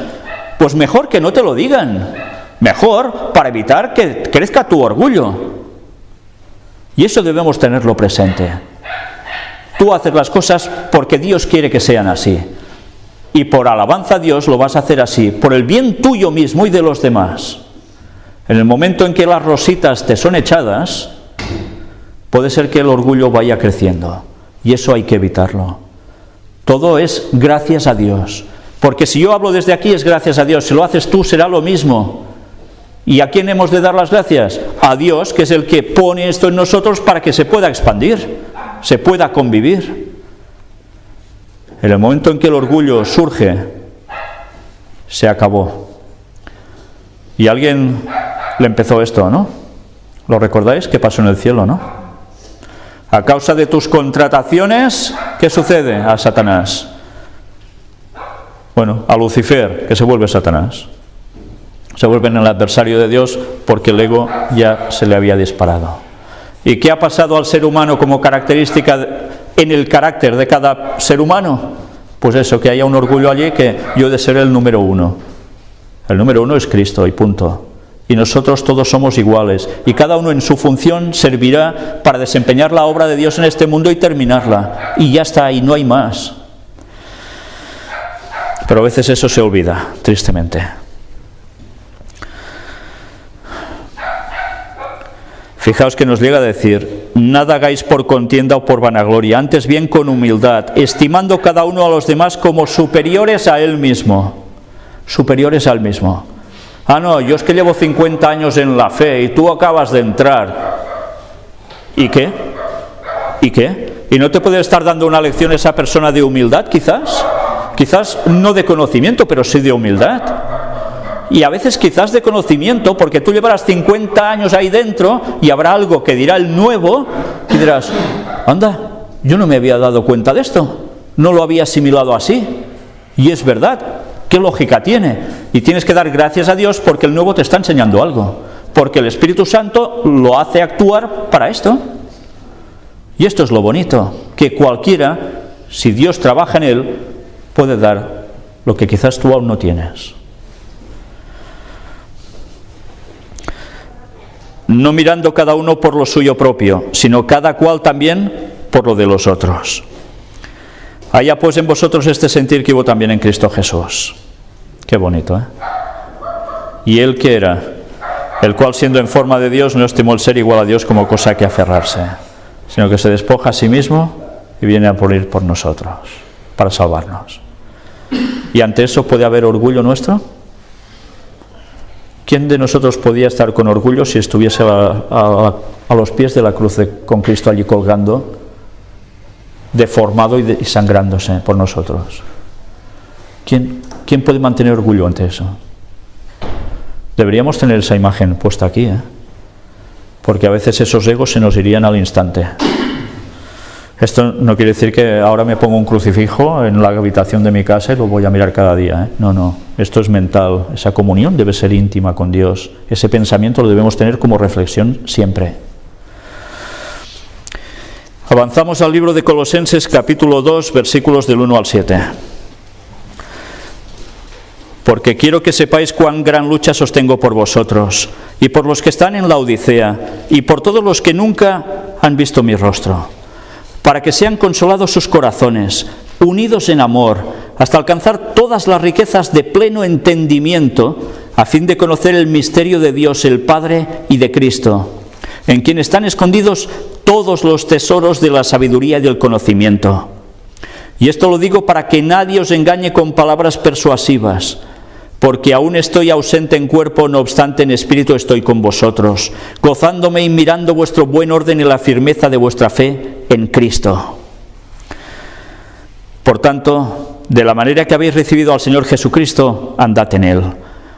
pues mejor que no te lo digan. Mejor para evitar que crezca tu orgullo. Y eso debemos tenerlo presente. Tú haces las cosas porque Dios quiere que sean así. Y por alabanza a Dios lo vas a hacer así, por el bien tuyo mismo y de los demás. En el momento en que las rositas te son echadas, puede ser que el orgullo vaya creciendo. Y eso hay que evitarlo. Todo es gracias a Dios. Porque si yo hablo desde aquí es gracias a Dios. Si lo haces tú será lo mismo. ¿Y a quién hemos de dar las gracias? A Dios, que es el que pone esto en nosotros para que se pueda expandir, se pueda convivir. En el momento en que el orgullo surge, se acabó. Y alguien le empezó esto, ¿no? ¿Lo recordáis? ¿Qué pasó en el cielo, no? A causa de tus contrataciones, ¿qué sucede a Satanás? Bueno, a Lucifer, que se vuelve Satanás. Se vuelve en el adversario de Dios porque el ego ya se le había disparado. ¿Y qué ha pasado al ser humano como característica en el carácter de cada ser humano? Pues eso, que haya un orgullo allí, que yo he de ser el número uno. El número uno es Cristo y punto. Y nosotros todos somos iguales. Y cada uno en su función servirá para desempeñar la obra de Dios en este mundo y terminarla. Y ya está, y no hay más. Pero a veces eso se olvida, tristemente. Fijaos que nos llega a decir, nada hagáis por contienda o por vanagloria, antes bien con humildad, estimando cada uno a los demás como superiores a él mismo. Superiores al mismo. Ah, no, yo es que llevo 50 años en la fe y tú acabas de entrar. ¿Y qué? ¿Y qué? ¿Y no te puede estar dando una lección esa persona de humildad, quizás? Quizás no de conocimiento, pero sí de humildad. Y a veces quizás de conocimiento, porque tú llevarás 50 años ahí dentro y habrá algo que dirá el nuevo y dirás, anda, yo no me había dado cuenta de esto, no lo había asimilado así. Y es verdad, ¿qué lógica tiene? Y tienes que dar gracias a Dios porque el nuevo te está enseñando algo, porque el Espíritu Santo lo hace actuar para esto. Y esto es lo bonito, que cualquiera, si Dios trabaja en él, puede dar lo que quizás tú aún no tienes. No mirando cada uno por lo suyo propio, sino cada cual también por lo de los otros. Haya pues en vosotros este sentir que hubo también en Cristo Jesús. Qué bonito, ¿eh? ¿Y él qué era? El cual siendo en forma de Dios no estimó el ser igual a Dios como cosa que aferrarse, sino que se despoja a sí mismo y viene a morir por nosotros, para salvarnos. ¿Y ante eso puede haber orgullo nuestro? ¿Quién de nosotros podía estar con orgullo si estuviese a los pies de la cruz con Cristo allí colgando, deformado y sangrándose por nosotros? ¿Quién ¿Quién puede mantener orgullo ante eso? Deberíamos tener esa imagen puesta aquí, porque a veces esos egos se nos irían al instante. Esto no quiere decir que ahora me pongo un crucifijo en la habitación de mi casa y lo voy a mirar cada día, No, no, esto es mental. Esa comunión debe ser íntima con Dios. Ese pensamiento lo debemos tener como reflexión siempre. Avanzamos al libro de Colosenses, capítulo 2, versículos del 1 al 7. Porque quiero que sepáis cuán gran lucha sostengo por vosotros, y por los que están en la Odisea, y por todos los que nunca han visto mi rostro, para que sean consolados sus corazones, unidos en amor, hasta alcanzar todas las riquezas de pleno entendimiento, a fin de conocer el misterio de Dios el Padre y de Cristo, en quien están escondidos todos los tesoros de la sabiduría y del conocimiento. Y esto lo digo para que nadie os engañe con palabras persuasivas, porque aún estoy ausente en cuerpo, no obstante en espíritu estoy con vosotros, gozándome y mirando vuestro buen orden y la firmeza de vuestra fe en Cristo. Por tanto, de la manera que habéis recibido al Señor Jesucristo, andad en Él,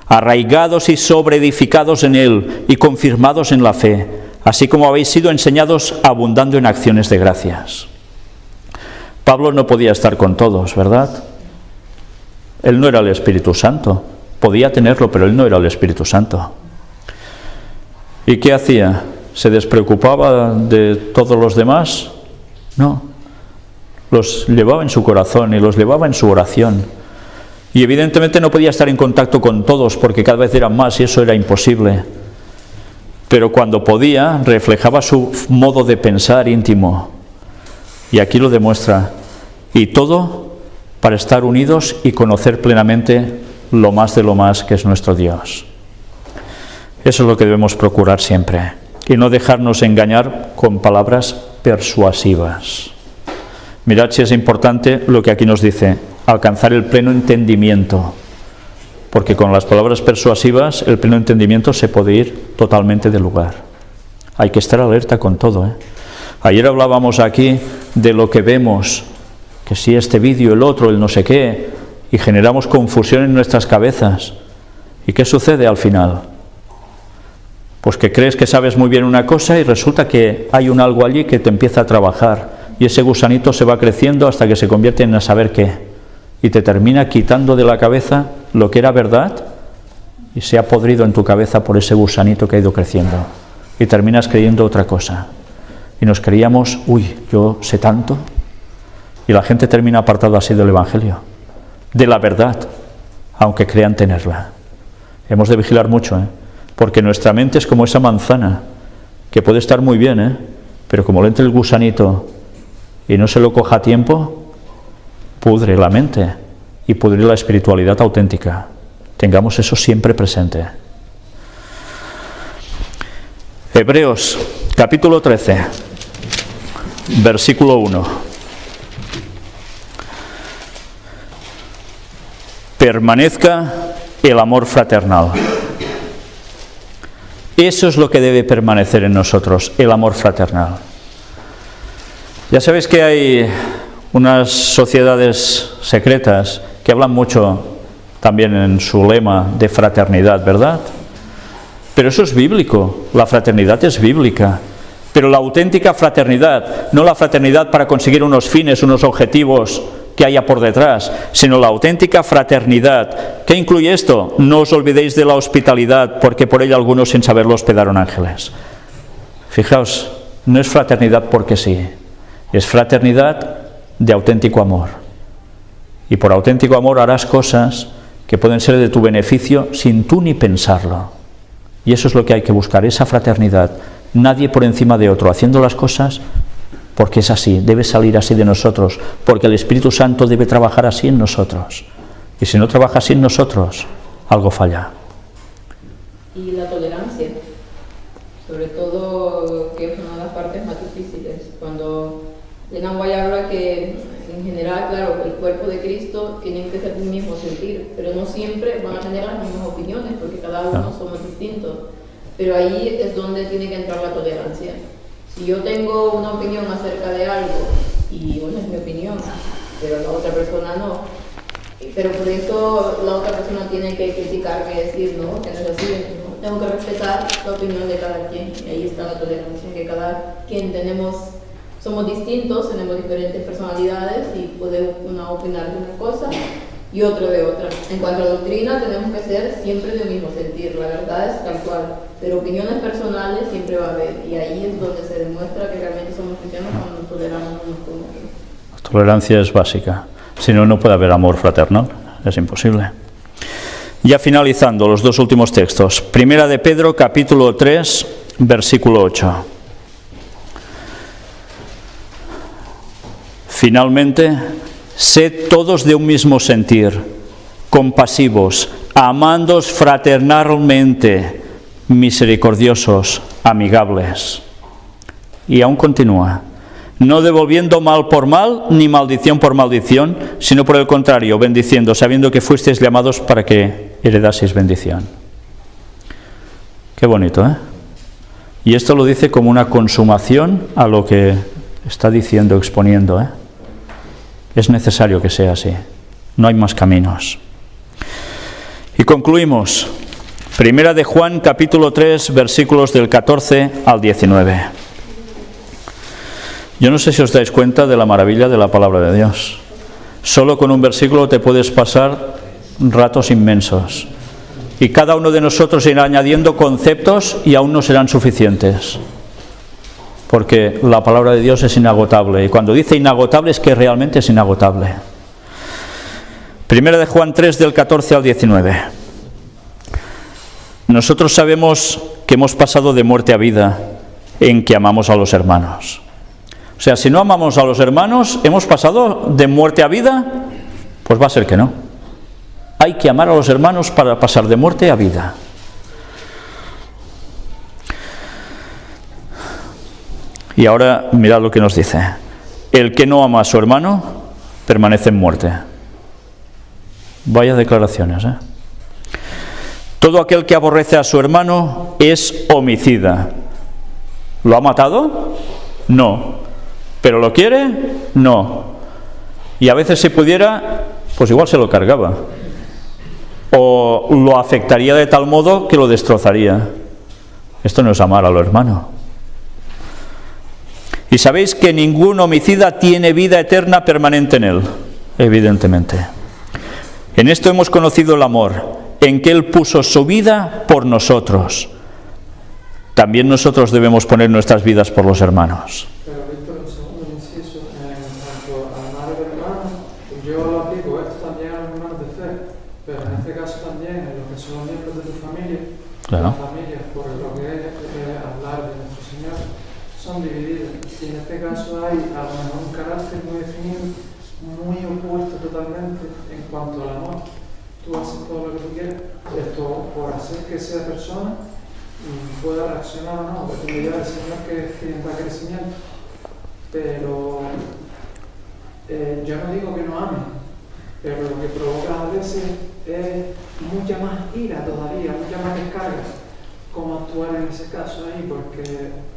arraigados y sobreedificados en Él y confirmados en la fe, así como habéis sido enseñados, abundando en acciones de gracias. Pablo no podía estar con todos, ¿verdad? Él no era el Espíritu Santo. Podía tenerlo, pero él no era el Espíritu Santo. ¿Y qué hacía? ¿Se despreocupaba de todos los demás? No. Los llevaba en su corazón y los llevaba en su oración. Y evidentemente no podía estar en contacto con todos porque cada vez eran más y eso era imposible. Pero cuando podía, reflejaba su modo de pensar íntimo. Y aquí lo demuestra. Y todo para estar unidos y conocer plenamente lo más de lo más que es nuestro Dios. Eso es lo que debemos procurar siempre. Y no dejarnos engañar con palabras persuasivas. Mirad si es importante lo que aquí nos dice, alcanzar el pleno entendimiento. Porque con las palabras persuasivas el pleno entendimiento se puede ir totalmente del lugar. Hay que estar alerta con todo, Ayer hablábamos aquí de lo que vemos, que si este vídeo, el otro, el no sé qué, y generamos confusión en nuestras cabezas. ¿Y qué sucede al final? Pues que crees que sabes muy bien una cosa y resulta que hay un algo allí que te empieza a trabajar y ese gusanito se va creciendo hasta que se convierte en a saber qué y te termina quitando de la cabeza lo que era verdad y se ha podrido en tu cabeza por ese gusanito que ha ido creciendo y terminas creyendo otra cosa y nos creíamos, yo sé tanto. Y la gente termina apartada así del Evangelio, de la verdad, aunque crean tenerla. Hemos de vigilar mucho, porque nuestra mente es como esa manzana, que puede estar muy bien, pero como le entre el gusanito y no se lo coja a tiempo, pudre la mente y pudre la espiritualidad auténtica. Tengamos eso siempre presente. Hebreos, capítulo 13, versículo 1. Permanezca el amor fraternal. Eso es lo que debe permanecer en nosotros, el amor fraternal. Ya sabéis que hay unas sociedades secretas que hablan mucho también en su lema de fraternidad, ¿verdad? Pero eso es bíblico, la fraternidad es bíblica. Pero la auténtica fraternidad, no la fraternidad para conseguir unos fines, unos objetivos que haya por detrás, sino la auténtica fraternidad. ¿Qué incluye esto? No os olvidéis de la hospitalidad, porque por ella algunos sin saberlo hospedaron ángeles. Fijaos, no es fraternidad porque sí, es fraternidad de auténtico amor. Y por auténtico amor harás cosas que pueden ser de tu beneficio sin tú ni pensarlo. Y eso es lo que hay que buscar, esa fraternidad. Nadie por encima de otro, haciendo las cosas porque es así, debe salir así de nosotros, porque el Espíritu Santo debe trabajar así en nosotros. Y si no trabaja así en nosotros, algo falla. Y la tolerancia, sobre todo, que es una de las partes más difíciles. Cuando Lenan White habla que, en general, claro, el cuerpo de Cristo tiene que ser el mismo sentir, pero no siempre van a tener las mismas opiniones, porque cada uno somos distintos. Pero ahí es donde tiene que entrar la tolerancia. Si yo tengo una opinión acerca de algo, y bueno, es mi opinión, pero la otra persona no, pero por eso la otra persona tiene que criticarme y decir, no, que no es así, ¿no? Tengo que respetar la opinión de cada quien, y ahí está la tolerancia, que cada quien somos distintos, tenemos diferentes personalidades y puede una opinar de una cosa y otro de otra. En cuanto a doctrina, tenemos que ser siempre de un mismo sentir, la verdad es tal cual, pero opiniones personales siempre va a haber, y ahí es donde se demuestra que realmente somos cristianos cuando nos toleramos unos con otros. La tolerancia es básica, si no, no puede haber amor fraternal, es imposible. Ya finalizando, los dos últimos textos. Primera de Pedro, capítulo 3, versículo 8. Finalmente, sed todos de un mismo sentir, compasivos, amándoos fraternalmente, misericordiosos, amigables. Y aún continúa. No devolviendo mal por mal, ni maldición por maldición, sino por el contrario, bendiciendo, sabiendo que fuisteis llamados para que heredaseis bendición. Qué bonito, ¿eh? Y esto lo dice como una consumación a lo que está diciendo, exponiendo, ¿eh? Es necesario que sea así. No hay más caminos. Y concluimos. Primera de Juan, capítulo 3, versículos del 14 al 19. Yo no sé si os dais cuenta de la maravilla de la palabra de Dios. Solo con un versículo te puedes pasar ratos inmensos. Y cada uno de nosotros irá añadiendo conceptos y aún no serán suficientes. Porque la palabra de Dios es inagotable. Y cuando dice inagotable es que realmente es inagotable. Primera de Juan 3, del 14 al 19. Nosotros sabemos que hemos pasado de muerte a vida en que amamos a los hermanos. O sea, si no amamos a los hermanos, ¿hemos pasado de muerte a vida? Pues va a ser que no. Hay que amar a los hermanos para pasar de muerte a vida. Y ahora mirad lo que nos dice. El que no ama a su hermano permanece en muerte. Vaya declaraciones, ¿eh? Todo aquel que aborrece a su hermano es homicida. ¿Lo ha matado? No. ¿Pero lo quiere? No. Y a veces si pudiera, pues igual se lo cargaba. O lo afectaría de tal modo que lo destrozaría. Esto no es amar a lo hermano. Y sabéis que ningún homicida tiene vida eterna permanente en él, evidentemente. En esto hemos conocido el amor, en que Él puso su vida por nosotros. También nosotros debemos poner nuestras vidas por los hermanos. Pero Víctor, un segundo inciso, en cuanto a amar al hermano, yo lo aplico esto también a los hermanos de fe, pero en este caso también en lo que son los miembros de tu familia, Claro. las familias, por lo que es hablar de nuestro Señor, son divididas. Y en este caso hay a lo mejor un carácter muy definido, muy opuesto totalmente en cuanto al amor. Tú haces todo lo que tú quieres, esto por hacer que esa persona pueda reaccionar o no, depende ya del Señor que quien da crecimiento. Pero yo no digo que no amen, pero lo que provoca a veces es mucha más ira todavía, mucha más descarga, cómo actuar en ese caso ahí, porque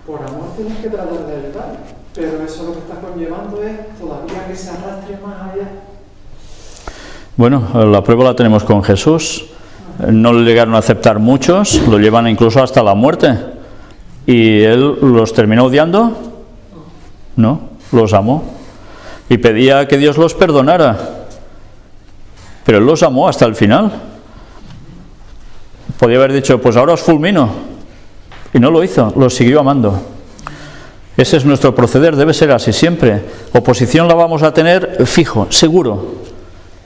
por amor tienes que tratar de ayudar, pero eso lo que está conllevando es todavía que se arrastre más allá. Bueno, la prueba la tenemos con Jesús. No le llegaron a aceptar muchos, lo llevan incluso hasta la muerte. ¿Y Él los terminó odiando? No, los amó. Y pedía que Dios los perdonara. Pero Él los amó hasta el final. Podía haber dicho, pues ahora os fulmino. Y no lo hizo, los siguió amando. Ese es nuestro proceder, debe ser así siempre. Oposición la vamos a tener fijo, seguro.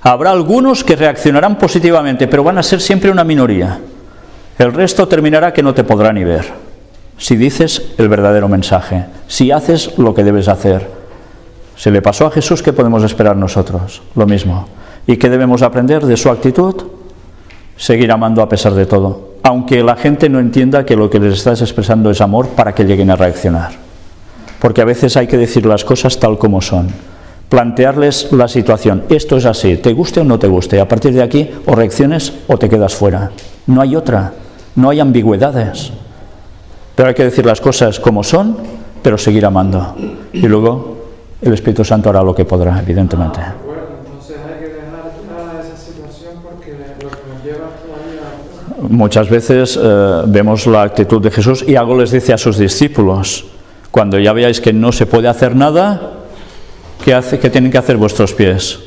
Habrá algunos que reaccionarán positivamente, pero van a ser siempre una minoría. El resto terminará que no te podrá ni ver. Si dices el verdadero mensaje, si haces lo que debes hacer. Se le pasó a Jesús, ¿qué podemos esperar nosotros? Lo mismo. ¿Y qué debemos aprender de su actitud? Seguir amando a pesar de todo. Aunque la gente no entienda que lo que les estás expresando es amor para que lleguen a reaccionar. Porque a veces hay que decir las cosas tal como son. Plantearles la situación, esto es así, te guste o no te guste, a partir de aquí o reacciones o te quedas fuera. No hay otra, no hay ambigüedades. Pero hay que decir las cosas como son, pero seguir amando. Y luego el Espíritu Santo hará lo que podrá, evidentemente. Bueno, entonces hay que dejar claro Muchas veces vemos la actitud de Jesús y algo les dice a sus discípulos: cuando ya veáis que no se puede hacer nada, ¿qué tienen que hacer vuestros pies?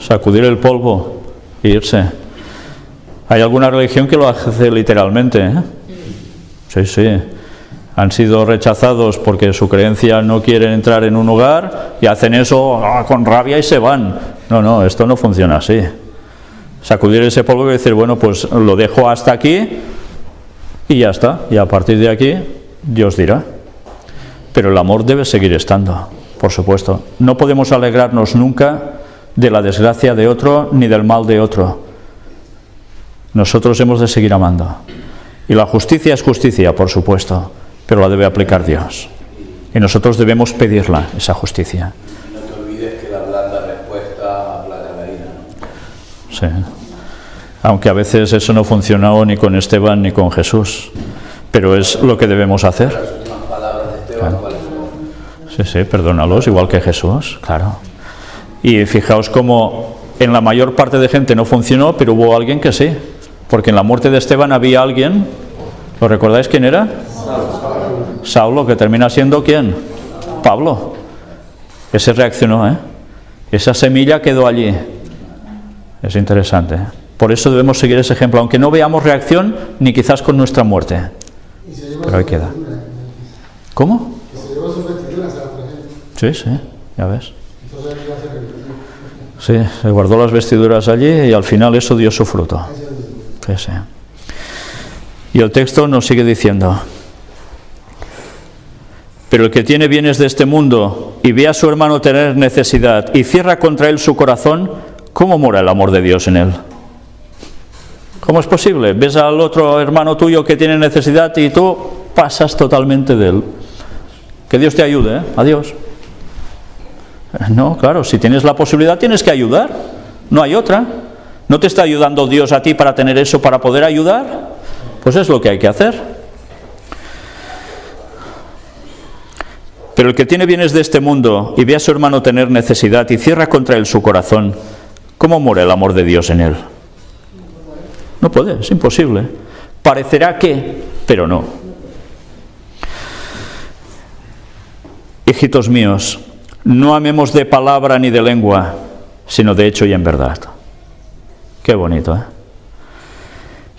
Sacudir el polvo e irse. Hay alguna religión que lo hace literalmente, ¿eh? Sí, sí. Han sido rechazados porque su creencia no quiere entrar en un hogar y hacen eso con rabia y se van. No, no, esto no funciona así. Sacudir ese polvo y decir, bueno, pues lo dejo hasta aquí y ya está. Y a partir de aquí, Dios dirá. Pero el amor debe seguir estando, por supuesto. No podemos alegrarnos nunca de la desgracia de otro ni del mal de otro. Nosotros hemos de seguir amando. Y la justicia es justicia, por supuesto, pero la debe aplicar Dios. Y nosotros debemos pedirla, esa justicia. No te olvides que la blanda respuesta aplaca la ira, ¿no? Sí. Aunque a veces eso no funcionó ni con Esteban ni con Jesús. Pero es lo que debemos hacer. Las últimas palabras de Esteban, Claro. ¿cuáles fueron? Sí, sí, perdónalos, igual que Jesús, claro. Y fijaos cómo en la mayor parte de gente no funcionó, pero hubo alguien que sí. Porque en la muerte de Esteban había alguien, ¿lo recordáis quién era? Saulo, que termina siendo ¿quién? Pablo. Ese reaccionó, ¿eh? Esa semilla quedó allí. Es interesante, ¿eh? Por eso debemos seguir ese ejemplo, aunque no veamos reacción ni quizás con nuestra muerte. Pero ahí queda. ¿Cómo? Sí, sí, ya ves. Sí, se guardó las vestiduras allí y al final eso dio su fruto. Sí, sí. Y el texto nos sigue diciendo: pero el que tiene bienes de este mundo y ve a su hermano tener necesidad y cierra contra él su corazón, ¿cómo mora el amor de Dios en él? ¿Cómo es posible? Ves al otro hermano tuyo que tiene necesidad y tú pasas totalmente de él. Que Dios te ayude, ¿eh? Adiós. No, claro, si tienes la posibilidad tienes que ayudar. No hay otra. ¿No te está ayudando Dios a ti para tener eso, para poder ayudar? Pues es lo que hay que hacer. Pero el que tiene bienes de este mundo y ve a su hermano tener necesidad y cierra contra él su corazón, ¿cómo mora el amor de Dios en él? No puede, es imposible. Parecerá que, pero no. Hijitos míos, no amemos de palabra ni de lengua, sino de hecho y en verdad. Qué bonito, ¿eh?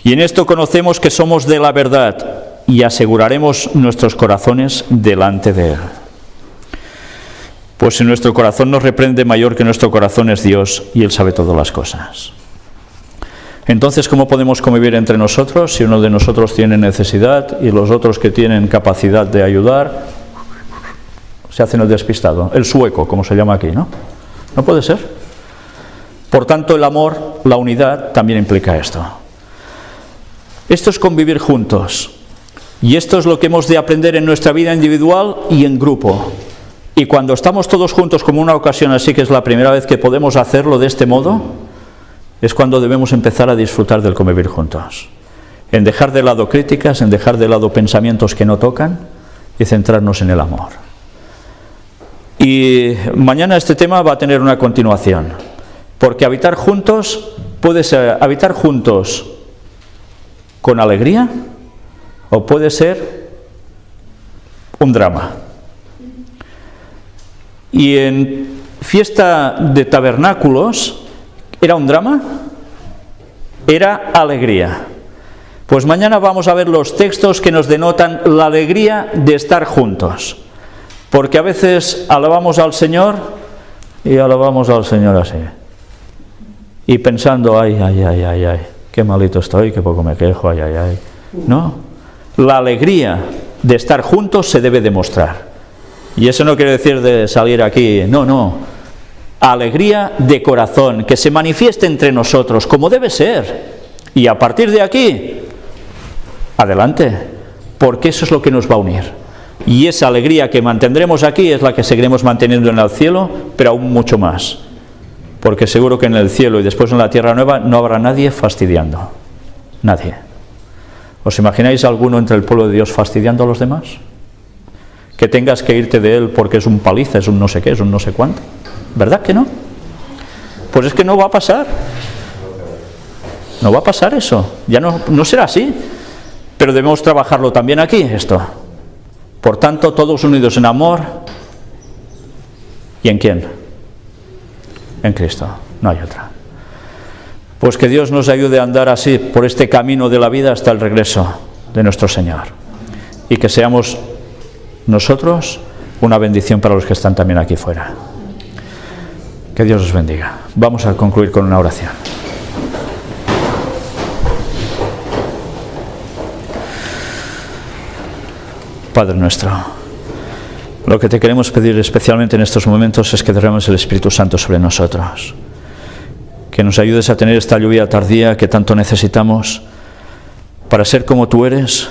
Y en esto conocemos que somos de la verdad y aseguraremos nuestros corazones delante de Él. Pues si nuestro corazón nos reprende, mayor que nuestro corazón es Dios y Él sabe todas las cosas. Entonces, ¿cómo podemos convivir entre nosotros si uno de nosotros tiene necesidad y los otros que tienen capacidad de ayudar se hacen el despistado? El sueco, como se llama aquí, ¿no? No puede ser. Por tanto, el amor, la unidad, también implica esto. Esto es convivir juntos. Y esto es lo que hemos de aprender en nuestra vida individual y en grupo. Y cuando estamos todos juntos, como una ocasión así, que es la primera vez que podemos hacerlo de este modo, es cuando debemos empezar a disfrutar del convivir juntos. En dejar de lado críticas, en dejar de lado pensamientos que no tocan y centrarnos en el amor. Y mañana este tema va a tener una continuación. Porque habitar juntos puede ser habitar juntos con alegría o puede ser un drama. Y en fiesta de tabernáculos, ¿era un drama? Era alegría. Pues mañana vamos a ver los textos que nos denotan la alegría de estar juntos. Porque a veces alabamos al Señor y alabamos al Señor así. Y pensando, ay, qué malito estoy, qué poco me quejo, ay. No, la alegría de estar juntos se debe demostrar. Y eso no quiere decir de salir aquí, no. Alegría de corazón, que se manifieste entre nosotros, como debe ser. Y a partir de aquí, adelante, porque eso es lo que nos va a unir. Y esa alegría que mantendremos aquí es la que seguiremos manteniendo en el cielo, pero aún mucho más. Porque seguro que en el cielo y después en la tierra nueva no habrá nadie fastidiando. Nadie. ¿Os imagináis alguno entre el pueblo de Dios fastidiando a los demás? Que tengas que irte de él porque es un paliza, es un no sé qué, es un no sé cuánto. ¿Verdad que no? Pues es que no va a pasar. no va a pasar eso, ya no será así, pero debemos trabajarlo también aquí, esto. Por tanto, todos unidos en amor. ¿Y en quién? En Cristo, no hay otra. Pues que Dios nos ayude a andar así por este camino de la vida hasta el regreso de nuestro Señor, y que seamos nosotros una bendición para los que están también aquí fuera. Que Dios os bendiga. Vamos a concluir con una oración. Padre nuestro, lo que te queremos pedir especialmente en estos momentos es que derrames el Espíritu Santo sobre nosotros, que nos ayudes a tener esta lluvia tardía que tanto necesitamos para ser como tú eres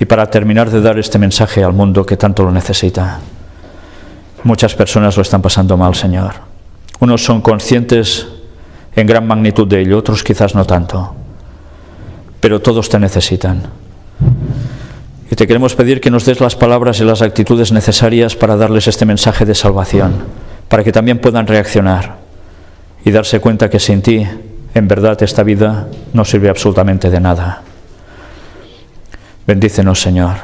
y para terminar de dar este mensaje al mundo que tanto lo necesita. Muchas personas lo están pasando mal, Señor. Unos son conscientes en gran magnitud de ello, otros quizás no tanto, pero todos te necesitan. Y te queremos pedir que nos des las palabras y las actitudes necesarias para darles este mensaje de salvación, para que también puedan reaccionar y darse cuenta que sin ti, en verdad, esta vida no sirve absolutamente de nada. Bendícenos, Señor.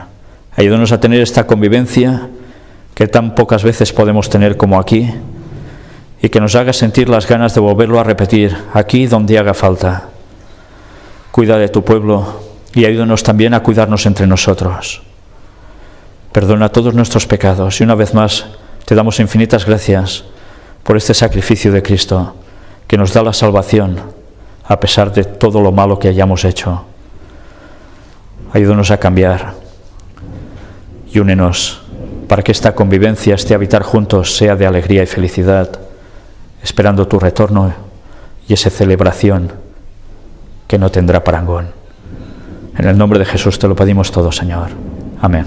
Ayúdanos a tener esta convivencia que tan pocas veces podemos tener como aquí, y que nos haga sentir las ganas de volverlo a repetir aquí donde haga falta. Cuida de tu pueblo y ayúdanos también a cuidarnos entre nosotros. Perdona todos nuestros pecados y una vez más te damos infinitas gracias por este sacrificio de Cristo que nos da la salvación a pesar de todo lo malo que hayamos hecho. Ayúdanos a cambiar y únenos para que esta convivencia, este habitar juntos sea de alegría y felicidad, esperando tu retorno y esa celebración que no tendrá parangón. En el nombre de Jesús te lo pedimos todo, Señor. Amén.